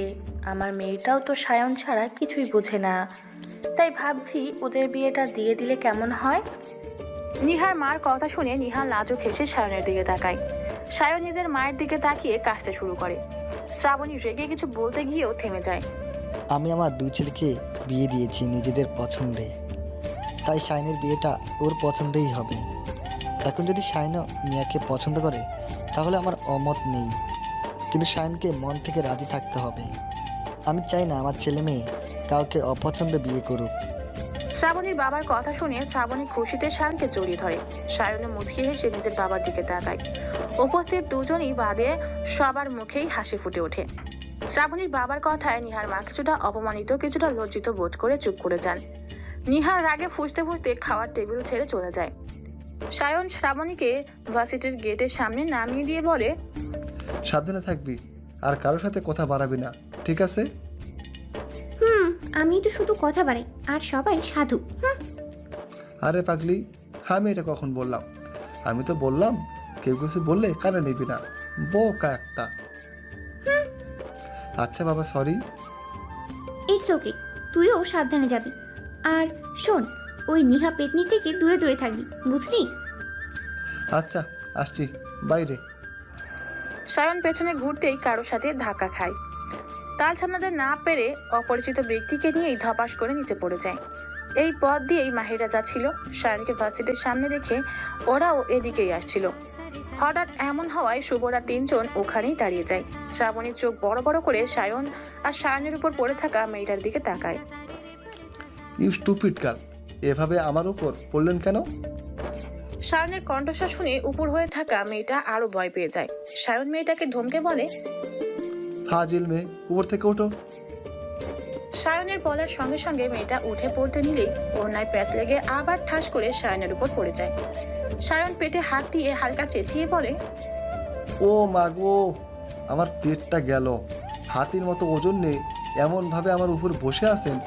আমার মেয়েটাও তো সায়ন ছাড়া কিছুই বোঝে না। তাই ভাবছি ওদের বিয়েটা দিয়ে দিলে কেমন হয়। নিহার মার কথা শুনে নিহা লাজুক হেসে সায়নের দিকে তাকায়। সায়ন নিজের মায়ের দিকে তাকিয়ে কাশতে শুরু করে। শ্রাবণী রেগে কিছু বলতে গিয়েও থেমে যায়। আমি আমার 2 ছেলেকে বিয়ে দিয়েছি নিজেদের পছন্দে, তাই শাইনের বিয়েটা ওর পছন্দেই হবে। এখন যদি শাইনও মিয়াকে পছন্দ করে তাহলে আমার অমত নেই, কিন্তু শাইনকে মন থেকে রাজি থাকতে হবে। আমি চাই না আমার ছেলে মেয়ে কাউকে অপছন্দে বিয়ে করুক। শ্রাবণীর বাবার কথা শুনে শ্রাবণী খুশিতে শায়নকে জড়িয়ে ধরে। সায়নে মুচকি হেসে নিজের বাবার দিকে তাকায়। উপস্থিত দুজনই বাদে সবার মুখেই হাসি ফুটে ওঠে। শ্রাবণীর বাবার কথায় নিহার মা কিছুটা অপমানিত, কিছুটা লজ্জিত বোধ করে চুপ করে যান। নিহার রাগে ফুঁসতে ফুঁসতে খাওয়ার টেবিল ছেড়ে চলে যায়। সায়ন শ্রাবণীকে ভার্সিটির গেটের সামনে নামিয়ে দিয়ে বলে, সাবধানে থাকবি, আর কারোর সাথে কথা বাড়াবি না, ঠিক আছে? আমি তো শুধু কথা বাড়াই আর সবাই সাধু। আরে পাগলি, আমি এটা কখন বললাম? আমি তো বললাম কেউ কিছু বললে কানে নিবি না, বোকা একটা। আচ্ছা বাবা, সরি। ইটস ওকে, তুইও সাবধানে যাবি। আর শোন, ওই নিহা পেতনি থেকে দূরে দূরে থাকবি, বুঝলি? আচ্ছা, আসছি, বাইরে। সায়ন পেছনে ঘুরতেই কারোর সাথে ধাক্কা খায়। তাল সামলাতে না পেরে অপরিচিত ব্যক্তিকে নিয়েই ধপাস করে নিচে পড়ে যায়। এই পথ দিয়েই মাহিরা যাচ্ছিল। সায়নকে ভার্সিটির সামনে দেখে ওরাও এদিকেই আসছিল। হঠাৎ এমন হওয়ায় শুভরা তিনজন ওখানেই দাঁড়িয়ে যায়। শ্রাবণীর চোখ বড় বড় করে সায়ন আর সায়নের উপর পড়ে থাকা মেয়েটার দিকে তাকায়। ইউ স্টুপিড গার্ল, এভাবে আমার উপর পড়লেন কেন? সায়নের কণ্ঠস্বর শুনে উপর হয়ে থাকা মেয়েটা আরো ভয় পেয়ে যায়। সায়ন মেয়েটাকে ধমকে বলে, ফাজিল মেয়ে, উপর থেকে ওঠো। সায়নের বলার সঙ্গে সঙ্গে মেয়েটা উঠে পড়তে নিলেই ওড়নায় প্যাঁচ লেগে আবার ঠাস করে সায়নের উপর পড়ে যায়। সায়ন পেটে হাত দিয়ে হালকা চেঁচিয়ে বলে, ও মা গো, আমার পেটটা গেল। হাতির মতো ওজন নেই, এমনভাবে আমার উপর বসে আছেন,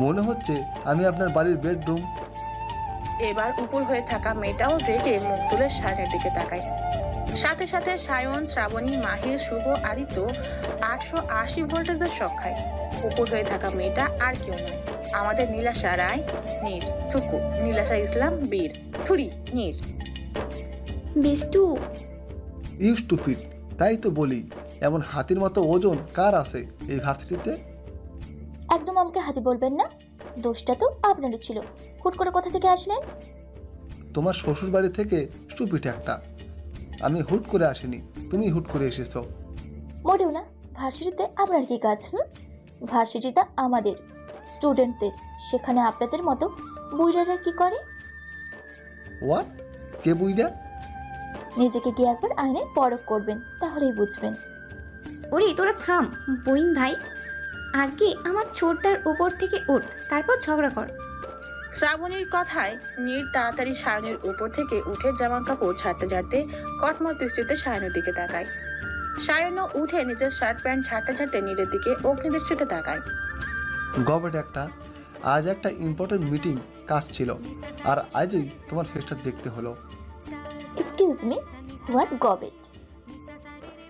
মনে হচ্ছে আমি আপনার বাড়ির বেডরুম। এবার উপর হয়ে থাকা মেয়েটাও রেগে মুখ তুলে সায়নের দিকে তাকায়। সাথে সাথে সায়ন, শ্রাবণী, মাহির, শুভ, আদিত্য 880 ভোল্টেজের শক খায়। উপর হয়ে থাকা মেয়েটা আর কেউ নয়, আমাদের নীলাশা রায় নীর, টুকু, নীলাশা ইসলাম বীর, থুরি নীর। বেষ্টু, ইউ স্টুপিড, তাই তো বলি, এমন হাতির মতো ওজন কার আছে এই ভার্সিটিতে? একদম আমাকে হাতি বলবেন না, দোষটা তো আপনারই ছিল। হুট করে কোথা থেকে আসলেন? তোমার শ্বশুর বাড়ি থেকে স্টুপিড একটা। আমি হুট করে আসিনি, তুমি হুট করে এসেছো। মোটেও না। ভার্সিটিতে আপনার কি কাজ? ভার্সিটিটা আমাদের স্টুডেন্টদের, সেখানে আপনাদের মতো বুইড়ারা কি করে? হোয়াট? কে বুইড়া? নিজেকে গিয়ে একবার আয়নায় পরখ করবেন, তাহলেই বুঝবেন। ওরে তোরা থাম বইন ভাই, আগে আমার ছোটটার উপর থেকে ওঠ, তারপর ঝগড়া কর। শ্রাবণীর কথায় নীর তাড়াতাড়ি সায়নের উপর থেকে উঠে জামা কাপড় ছাড়তে ছাড়তে কটমট দৃষ্টিতে সায়নের দিকে তাকায়। সায়নও উঠে নিজের শার্ট প্যান্ট ছাড়তে ছাড়তে নীরের দিকে অগ্নি দৃষ্টিতে তাকায়। গভট একটা, আজ একটা ইম্পর্টেন্ট মিটিং কাজ ছিল, আর আজই তোমার ফেসটা দেখতে হলো। এক্সকিউজ মি, হোয়াট গবেট?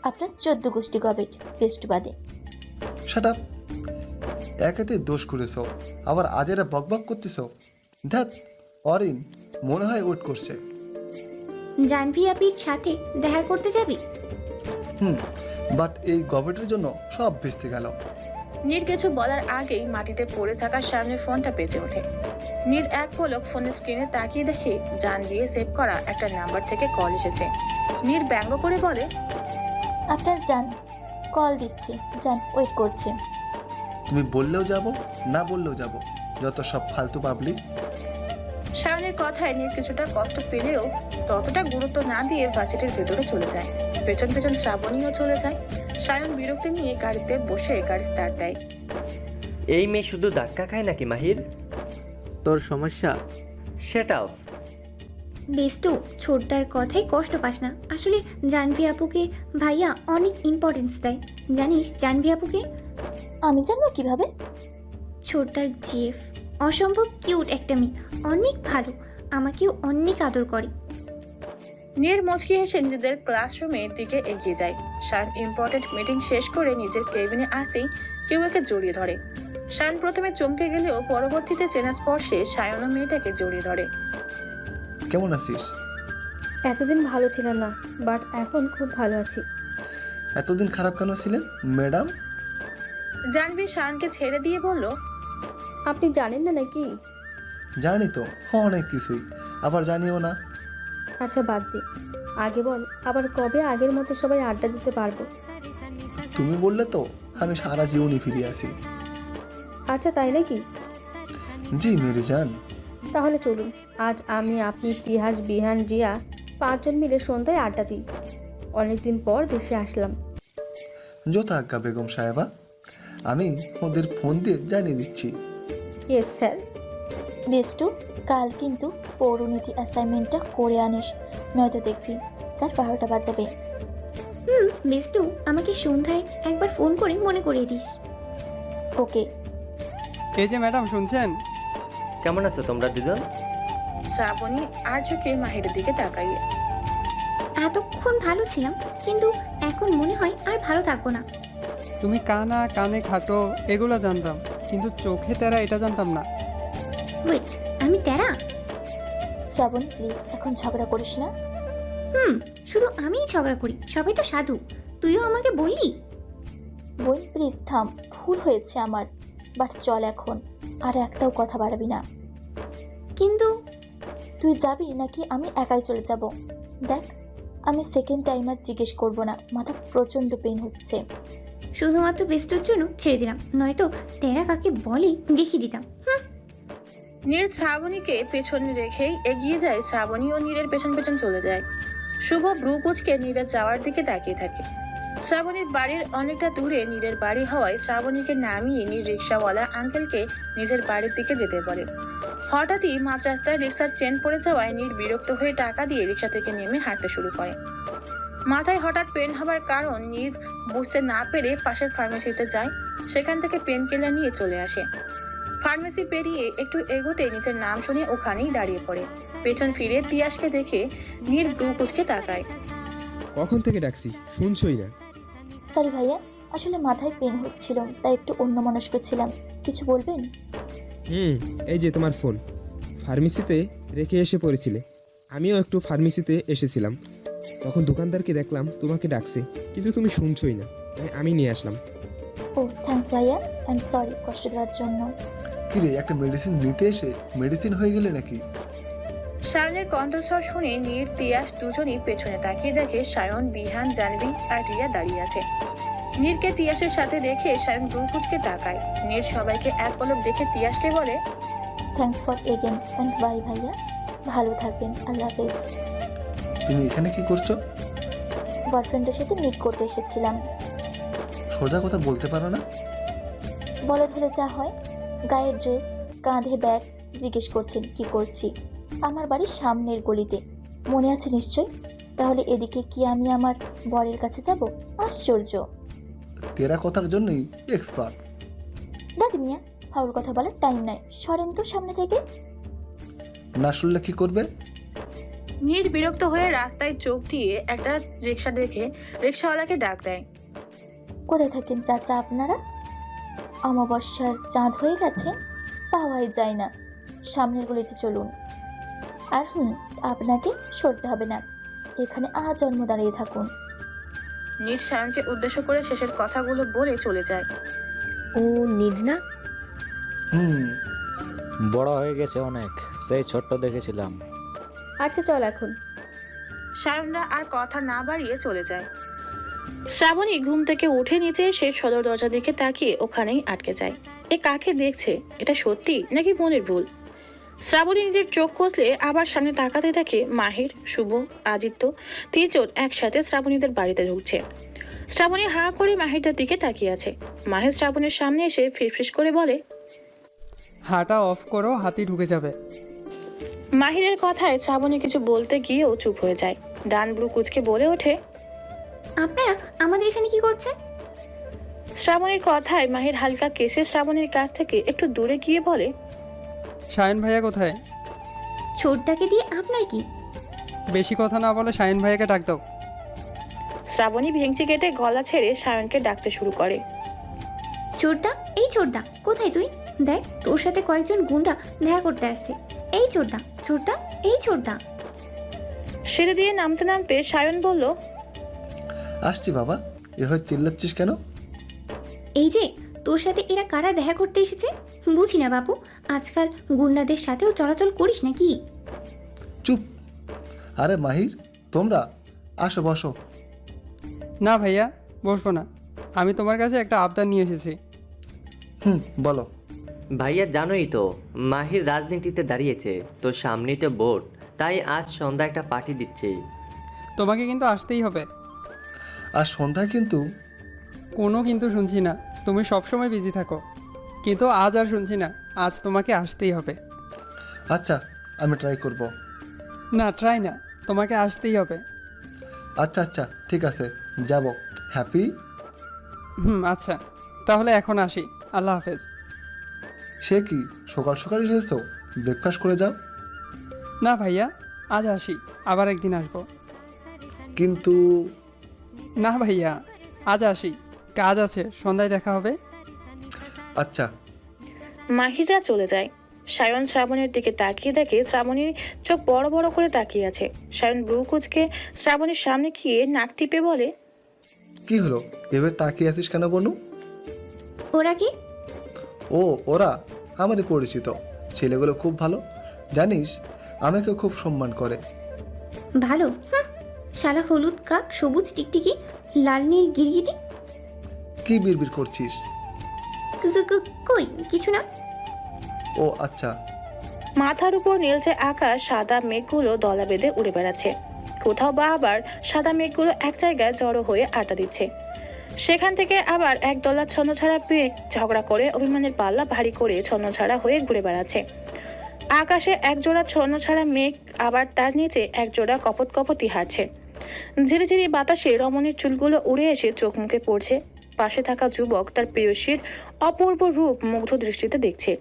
আপনার 14 গোষ্ঠী গবেট, টেস্টবাদে। শাট আপ, একেতে দোষ করেছো, আবার আজ এরা বকবক করতেছো। ধ্যাত, অরিন মনে হয় ওয়েট করছে। জানভি আপির সাথে দেখা করতে যাবি? বাট এই গভটের জন্য সব ভেস্তে গেল। নীর কিছু বলার আগেই মাটিতে পড়ে থাকা সামনের ফোনটা বেজে ওঠে। নীর এক পলক ফোনের স্ক্রিনে তাকিয়ে দেখে জান দিয়ে সেভ করা একটা নাম্বার থেকে কল এসেছে। নীর ব্যঙ্গ করে বলে, আপনার জান কল দিচ্ছি, জান ওয়েট করছে। তুমি বললেও যাব, না বললেও যাব, যত সব ফালতু পাবলিক। সায়নের কথায় নীর কিছুটা কষ্ট পেলেও ততটা গুরুত্ব না দিয়ে ভার্সিটির ভেতরে চলে যায়। পেছন পেছন শ্রাবণীও চলে যায়। সায়ন বিরক্তি নিয়ে গাড়িতে বসে গাড়ি স্টার্ট দেয়। এই মেয়ে শুধু ধাক্কা খায় নাকি মাহির? তোর সমস্যা? সেটাও। বেষ্টু, ছোটদার কথাই কষ্ট পাস না। আসলে জানভি আপুকে ভাইয়া অনেক ইম্পর্টেন্স দেয়, জানিস? জানভি আপুকে আমি জানবো কিভাবে? ছোটদার জিএফ অসম্ভব কিউট একটা মেয়ে, অনেক ভালো, আমাকেও অনেক আদর করে। নীর মুচকি হেসে নিজেদের ক্লাসরুমের দিকে এগিয়ে যায়। শায়ন ইম্পর্টেন্ট মিটিং শেষ করে নিজের কেবিনে আসতেই কেউ একে জড়িয়ে ধরে। শায়ন প্রথমে চমকে গেলেও পরবর্তীতে চেনা স্পর্শে সায়নও মেয়েটাকে জড়িয়ে ধরে। কেমন আছিস? এতদিন ভালো ছিলাম না, বাট এখন খুব ভালো আছি। এতদিন খারাপ কেন ছিলেন ম্যাডাম? জানবি শায়নকে ছেড়ে দিয়ে বলল, আপনি জানেন না নাকি? জানি তো অনেক কিছুই, আবার জানিও না। আচ্ছা বাদ দে, আগে বল আবার কবে আগের মতো সবাই আড্ডা দিতে পারবো? তুমি বললে তো আমি সারা জীবনই ফিরে আসি। আচ্ছা তাই নাকি? জি মেরি জান। তাহলে চলুন, আজ আমি, আপনি, তিহাস, বিহান, রিয়া 5 জন মিলে সন্ধ্যায় আড্ডা দিই। অনেকদিন পর দেশে আসলাম। যথা আজ্ঞা বেগম সাহেবা, আমি ওদের ফোন দিয়ে জানিয়ে দিচ্ছি। Yes sir. বেষ্টু, কাল কিন্তু পৌরনীতি অ্যাসাইনমেন্টটা করে আনিস, নয়তো দেখবি স্যার 12টা বাজাবে। বেষ্টু, আমাকে সন্ধ্যায় একবার ফোন করে মনে করিয়ে দিস। ওকে। এই যে ম্যাডাম, শুনছেন? কেমন আছো তোমরা দুজন? শ্রাবণী আর চোখে মাহিরের দিকে তাকাইয়ে। এতক্ষণ ভালো ছিলাম, কিন্তু এখন মনে হয় আর ভালো থাকবো না। তুমি কানা কানে খাটো এগুলো জানতাম, কিন্তু চোখে তেরা এটা জানতাম না। ওয়েট, আমি তেরা? শ্রাবণ প্লিজ এখন ঝগড়া করিস না। শুধু আমিই ঝগড়া করি, সবাই তো সাধু। তুইও আমাকে বললি। বোন প্লিজ থাম, ভুল হয়েছে আমার, বাট চল এখন, আর একটাও কথা বাড়াবি না। কিন্তু তুই যাবি নাকি আমি একাই চলে যাব? দেখ, আমি সেকেন্ড টাইম আর জিজ্ঞেস করবো না, মাথা প্রচণ্ড পেন হচ্ছে। শুধুমাত্র বেস্টের জন্য ছেড়ে দিলাম, নয়তো তেরা কাকে বলে দেখিয়ে দিতাম। নীর শ্রাবণীকে পেছনে রেখেই এগিয়ে যায়। শ্রাবণী ও নীরের পেছন পেছন চলে যায়। শুভ ব্রু কুচকে নীরের যাওয়ার দিকে তাকিয়ে থাকে। শ্রাবণীর বাড়ির অনেকটা দূরে নীরের বাড়ি হওয়ায় শ্রাবণীকে নামিয়ে নীর রিক্সাওয়ালা আঙ্কেলকে নিজের বাড়ির দিকে যেতে বলে। হঠাৎই মাঝ রাস্তায় রিক্সার চেন পড়ে যাওয়ায় নীর বিরক্ত হয়ে টাকা দিয়ে রিক্সা থেকে নেমে হাঁটতে শুরু করে। মাথায় হঠাৎ পেন হবার কারণ নীর বুঝতে না পেরে পাশের ফার্মেসিতে যায়। সেখান থেকে পেন কিলার নিয়ে চলে আসে। ফার্মেসি পেরিয়ে একটু এগোতে নিজের নাম শুনে ওখানেই দাঁড়িয়ে পড়ে। পেছন ফিরে তিয়াসকে দেখে নীর ব্রু কুচকে তাকায়। কখন থেকে ডাকছি, শুনছই না? সরি ভাইয়া, আসলে মাথায় পেন হচ্ছিল, তাই একটু অন্যমনস্ক ছিলাম। কিছু বলবেন? এই যে তোমার ফোন ফার্মেসিতে রেখে এসে পড়েছিলে। আমিও একটু ফার্মেসিতে এসেছিলাম, তখন দোকানদারকে দেখলাম তোমাকে ডাকছে, কিন্তু তুমি শুনছই না, তাই আমি নিয়ে আসলাম। ও থ্যাঙ্কস ভাইয়া, আই এম সরি কষ্ট দেওয়ার জন্য। কিরে, একটা মেডিসিন নিতে এসে মেডিসিন হয়ে গেলে নাকি? সায়নের কণ্ঠস্বর শুনে নীর তিয়াস দুজনই পেছনে তাকিয়ে দেখে সায়ন, বিহান, জানবি আর রিয়া দাঁড়িয়ে আছে। নীরকে তিয়াসের সাথে দেখে সায়ন ব্রু কুচকে তাকায়। নীর সবাইকে এক পলক দেখে তিয়াসকে বলে, thanks for again and bye ভাইয়া, ভালো থাকবেন, আল্লাহ হাফেজ। তুমি এখানে কি করছো? বয়ফ্রেন্ডের সাথে মিট করতে এসেছিলাম। সোজা কথা বলতে পারো না? বলে ধরে যা হয়, গায়ে ড্রেস, কাঁধে ব্যাগ, জিজ্ঞেস করছেন কি করছি। আমার বাড়ির সামনের গলিতে, মনে আছে নিশ্চয়? তাহলে এদিকে কি আমি আমার বরের কাছে যাব? আশ্চর্য। তেরা কথার জন্যই এক্সপার্ট। দাদি মিয়া, ফাউল কথা বলার টাইম নাই, সরেন তো সামনে থেকে। না শুনলে কি করবে? নীর বিরক্ত হয়ে রাস্তায় চোখ দিয়ে একটা রিক্সা দেখে রিক্সাওয়ালাকে ডাক দেয়। কোথায় থাকেন চাচা আপনারা? অমাবস্যার চাঁদ হয়ে গেছে, পাওয়াই যায় না, সামনের গলিতে চলুন। আর আপনাকে সরতে হবে না, এখানে জন্ম দাঁড়িয়ে থাকুন। নীর সায়নকে উদ্দেশ্য করে শেষের কথাগুলো বলে চলে যায়। ও নীর না? বড় হয়ে গেছে অনেক, সেই ছোট্ট দেখেছিলাম। আচ্ছা চল এখন। সায়নরা আর কথা না বাড়িয়ে চলে যায়। শ্রাবণী ঘুম থেকে উঠে নিচে এসে সদর দরজা দিকে তাকিয়ে ওখানেই আটকে যায়। এ কাকে দেখছে? এটা সত্যি নাকি মনের ভুল? শ্রাবণী নিজের চোখ কষলে আবার সামনে তাকাতে দেখে মাহির, শুভ, আদিত্য তিনজন একসাথে শ্রাবণীদের বাড়িতে ঢুকছে। শ্রাবণী হাঁ করে মাহিরটার দিকে তাকিয়ে আছে। মাহির শ্রাবণীর সামনে এসে ফিসফিস করে বলে, হাঁটা অফ করো, হাতি ঢুকে যাবে। মাহিরের কথায় শ্রাবণী কিছু বলতে গিয়েও চুপ হয়ে যায়। ডান ব্রু কুচকে বলে ওঠে, আপনারা আমাদের এখানে কি করছেন? শ্রাবণীর কথায় মাহির হালকা কেসে শ্রাবণীর কাছ থেকে একটু দূরে গিয়ে বলে, শায়ন ভাইয়া কোথায়? ছোটটাকে দিয়ে আপনার কি? বেশি কথা না বলে শায়ন ভাইয়াকে ডাক দাও। শ্রাবণী ভেঙচি কেটে গলা ছেড়ে সায়নকে ডাকতে শুরু করে। ছোটদা, এই ছোটদা, কোথায় তুই? দেখ, তোর সাথে কয়েকজন গুন্ডা দেখা করতে আসছে। এই ছোটদা, ছোটদা, এই ছোটদা। সিঁড়ি দিয়ে নামতে নামতে সায়ন বলল, আসছি বাবা, এভাবে চিল্লাচ্ছিস কেন? এই যে তোর সাথে এরা কারা দেখা করতে এসেছে বুঝি না বাবু, আজকাল গুন্ডাদের সাথেও চলাচল করিস নাকি? চুপ। আরে মাহির, তোমরা আসো, বসো। না ভাইয়া, বসবো না, আমি তোমার কাছে একটা আবদার নিয়ে এসেছি। বলো। ভাইয়া জানোই তো মাহির রাজনীতিতে দাঁড়িয়েছে, তো সামনেটা ভোট, তাই আজ সন্ধ্যা একটা পার্টি দিচ্ছি। তোমাকে কিন্তু আসতেই হবে। আর সন্ধ্যায় কিন্তু? কোনো কিন্তু শুনছি না, তুমি সবসময় বিজি থাকো, কিন্তু আজ আর শুনছি না, আজ তোমাকে আসতেই হবে। আচ্ছা, আমি ট্রাই করব। না ট্রাই না, তোমাকে আসতেই হবে। আচ্ছা আচ্ছা, ঠিক আছে, যাব। হ্যাপি? আচ্ছা, তাহলে এখন আসি, আল্লাহ হাফেজ। সে কি, সকাল সকাল এসেছো? ব্রেকফাস্ট করে যাও। না ভাইয়া, আজ আসি, আবার একদিন আসবো। কিন্তু না ভাইয়া, আজ আসি, কাজ আছে, সন্ধ্যায় দেখা হবে। আচ্ছা। মাহিরা চলে যায়। সায়ন শ্রাবণের দিকে তাকিয়ে দেখে শ্রাবণী চোখ বড় বড় করে তাকিয়ে আছে। সায়ন ব্রু কুচকে শ্রাবণীর সামনে গিয়ে নাক টিপে বলে, কি হলো এভাবে তাকিয়ে আছিস কেন বনু? ওরা কি? ও ওরা আমারই পরিচিত ছেলেগুলো, খুব ভালো জানিস, আমাকে খুব সম্মান করে। ভালো? সারা হলুদ কাক, সবুজ টিকটিকি, লাল নীল গিরগিটি। কি বিড়বিড় করছিস? কই কিছু না। ও আচ্ছা। মাথার উপর নীলচে আকাশ, সাদা মেঘগুলো দলা বেঁধে উড়ে বেড়াচ্ছে। কোথাও বা আবার সাদা মেঘগুলো এক জায়গায় জড়ো হয়ে আড্ডা দিচ্ছে। সেখান থেকে আবার একদলা ছন্নছাড়া মেঘ ঝগড়া করে অভিমানের পাল্লা ভারী করে ছন্নছাড়া হয়ে ঘুরে বেড়াচ্ছে। আকাশে একজোড়া ছন্নছাড়া মেঘ, আবার তার নিচে একজোড়া কপত কপতি হাঁটছে। ঝিরি ঝিরি বাতাসে রমণীর চুলগুলো উড়ে এসে চোখ মুখে পড়ছে। পাশে থাকা যুবক তার প্রেয়সীর অপূর্ব রূপ মুগ্ধ দৃষ্টিতে দেখছে।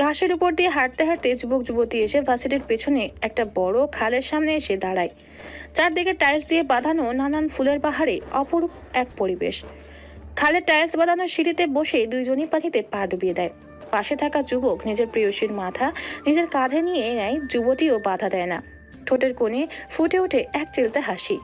ঘাসের উপর দিয়ে হাঁটতে হাঁটতে যুবক যুবতী এসে ভার্সিটির পেছনে একটা বড় খালের সামনে এসে দাঁড়ায়। চারদিকে টাইলস দিয়ে বাঁধানো নানান ফুলের বাহারে অপরূপ এক পরিবেশ। খালের টাইলস বাঁধানো সিঁড়িতে বসে দুইজনই পাখিতে পা ডুবিয়ে দেয়। পাশে থাকা যুবক নিজের প্রেয়সীর মাথা নিজের কাঁধে নিয়ে নেয়, যুবতীও বাধা দেয় না। ঠোঁটের কোণে ফুটে ওঠে এক চিলতে হাসি।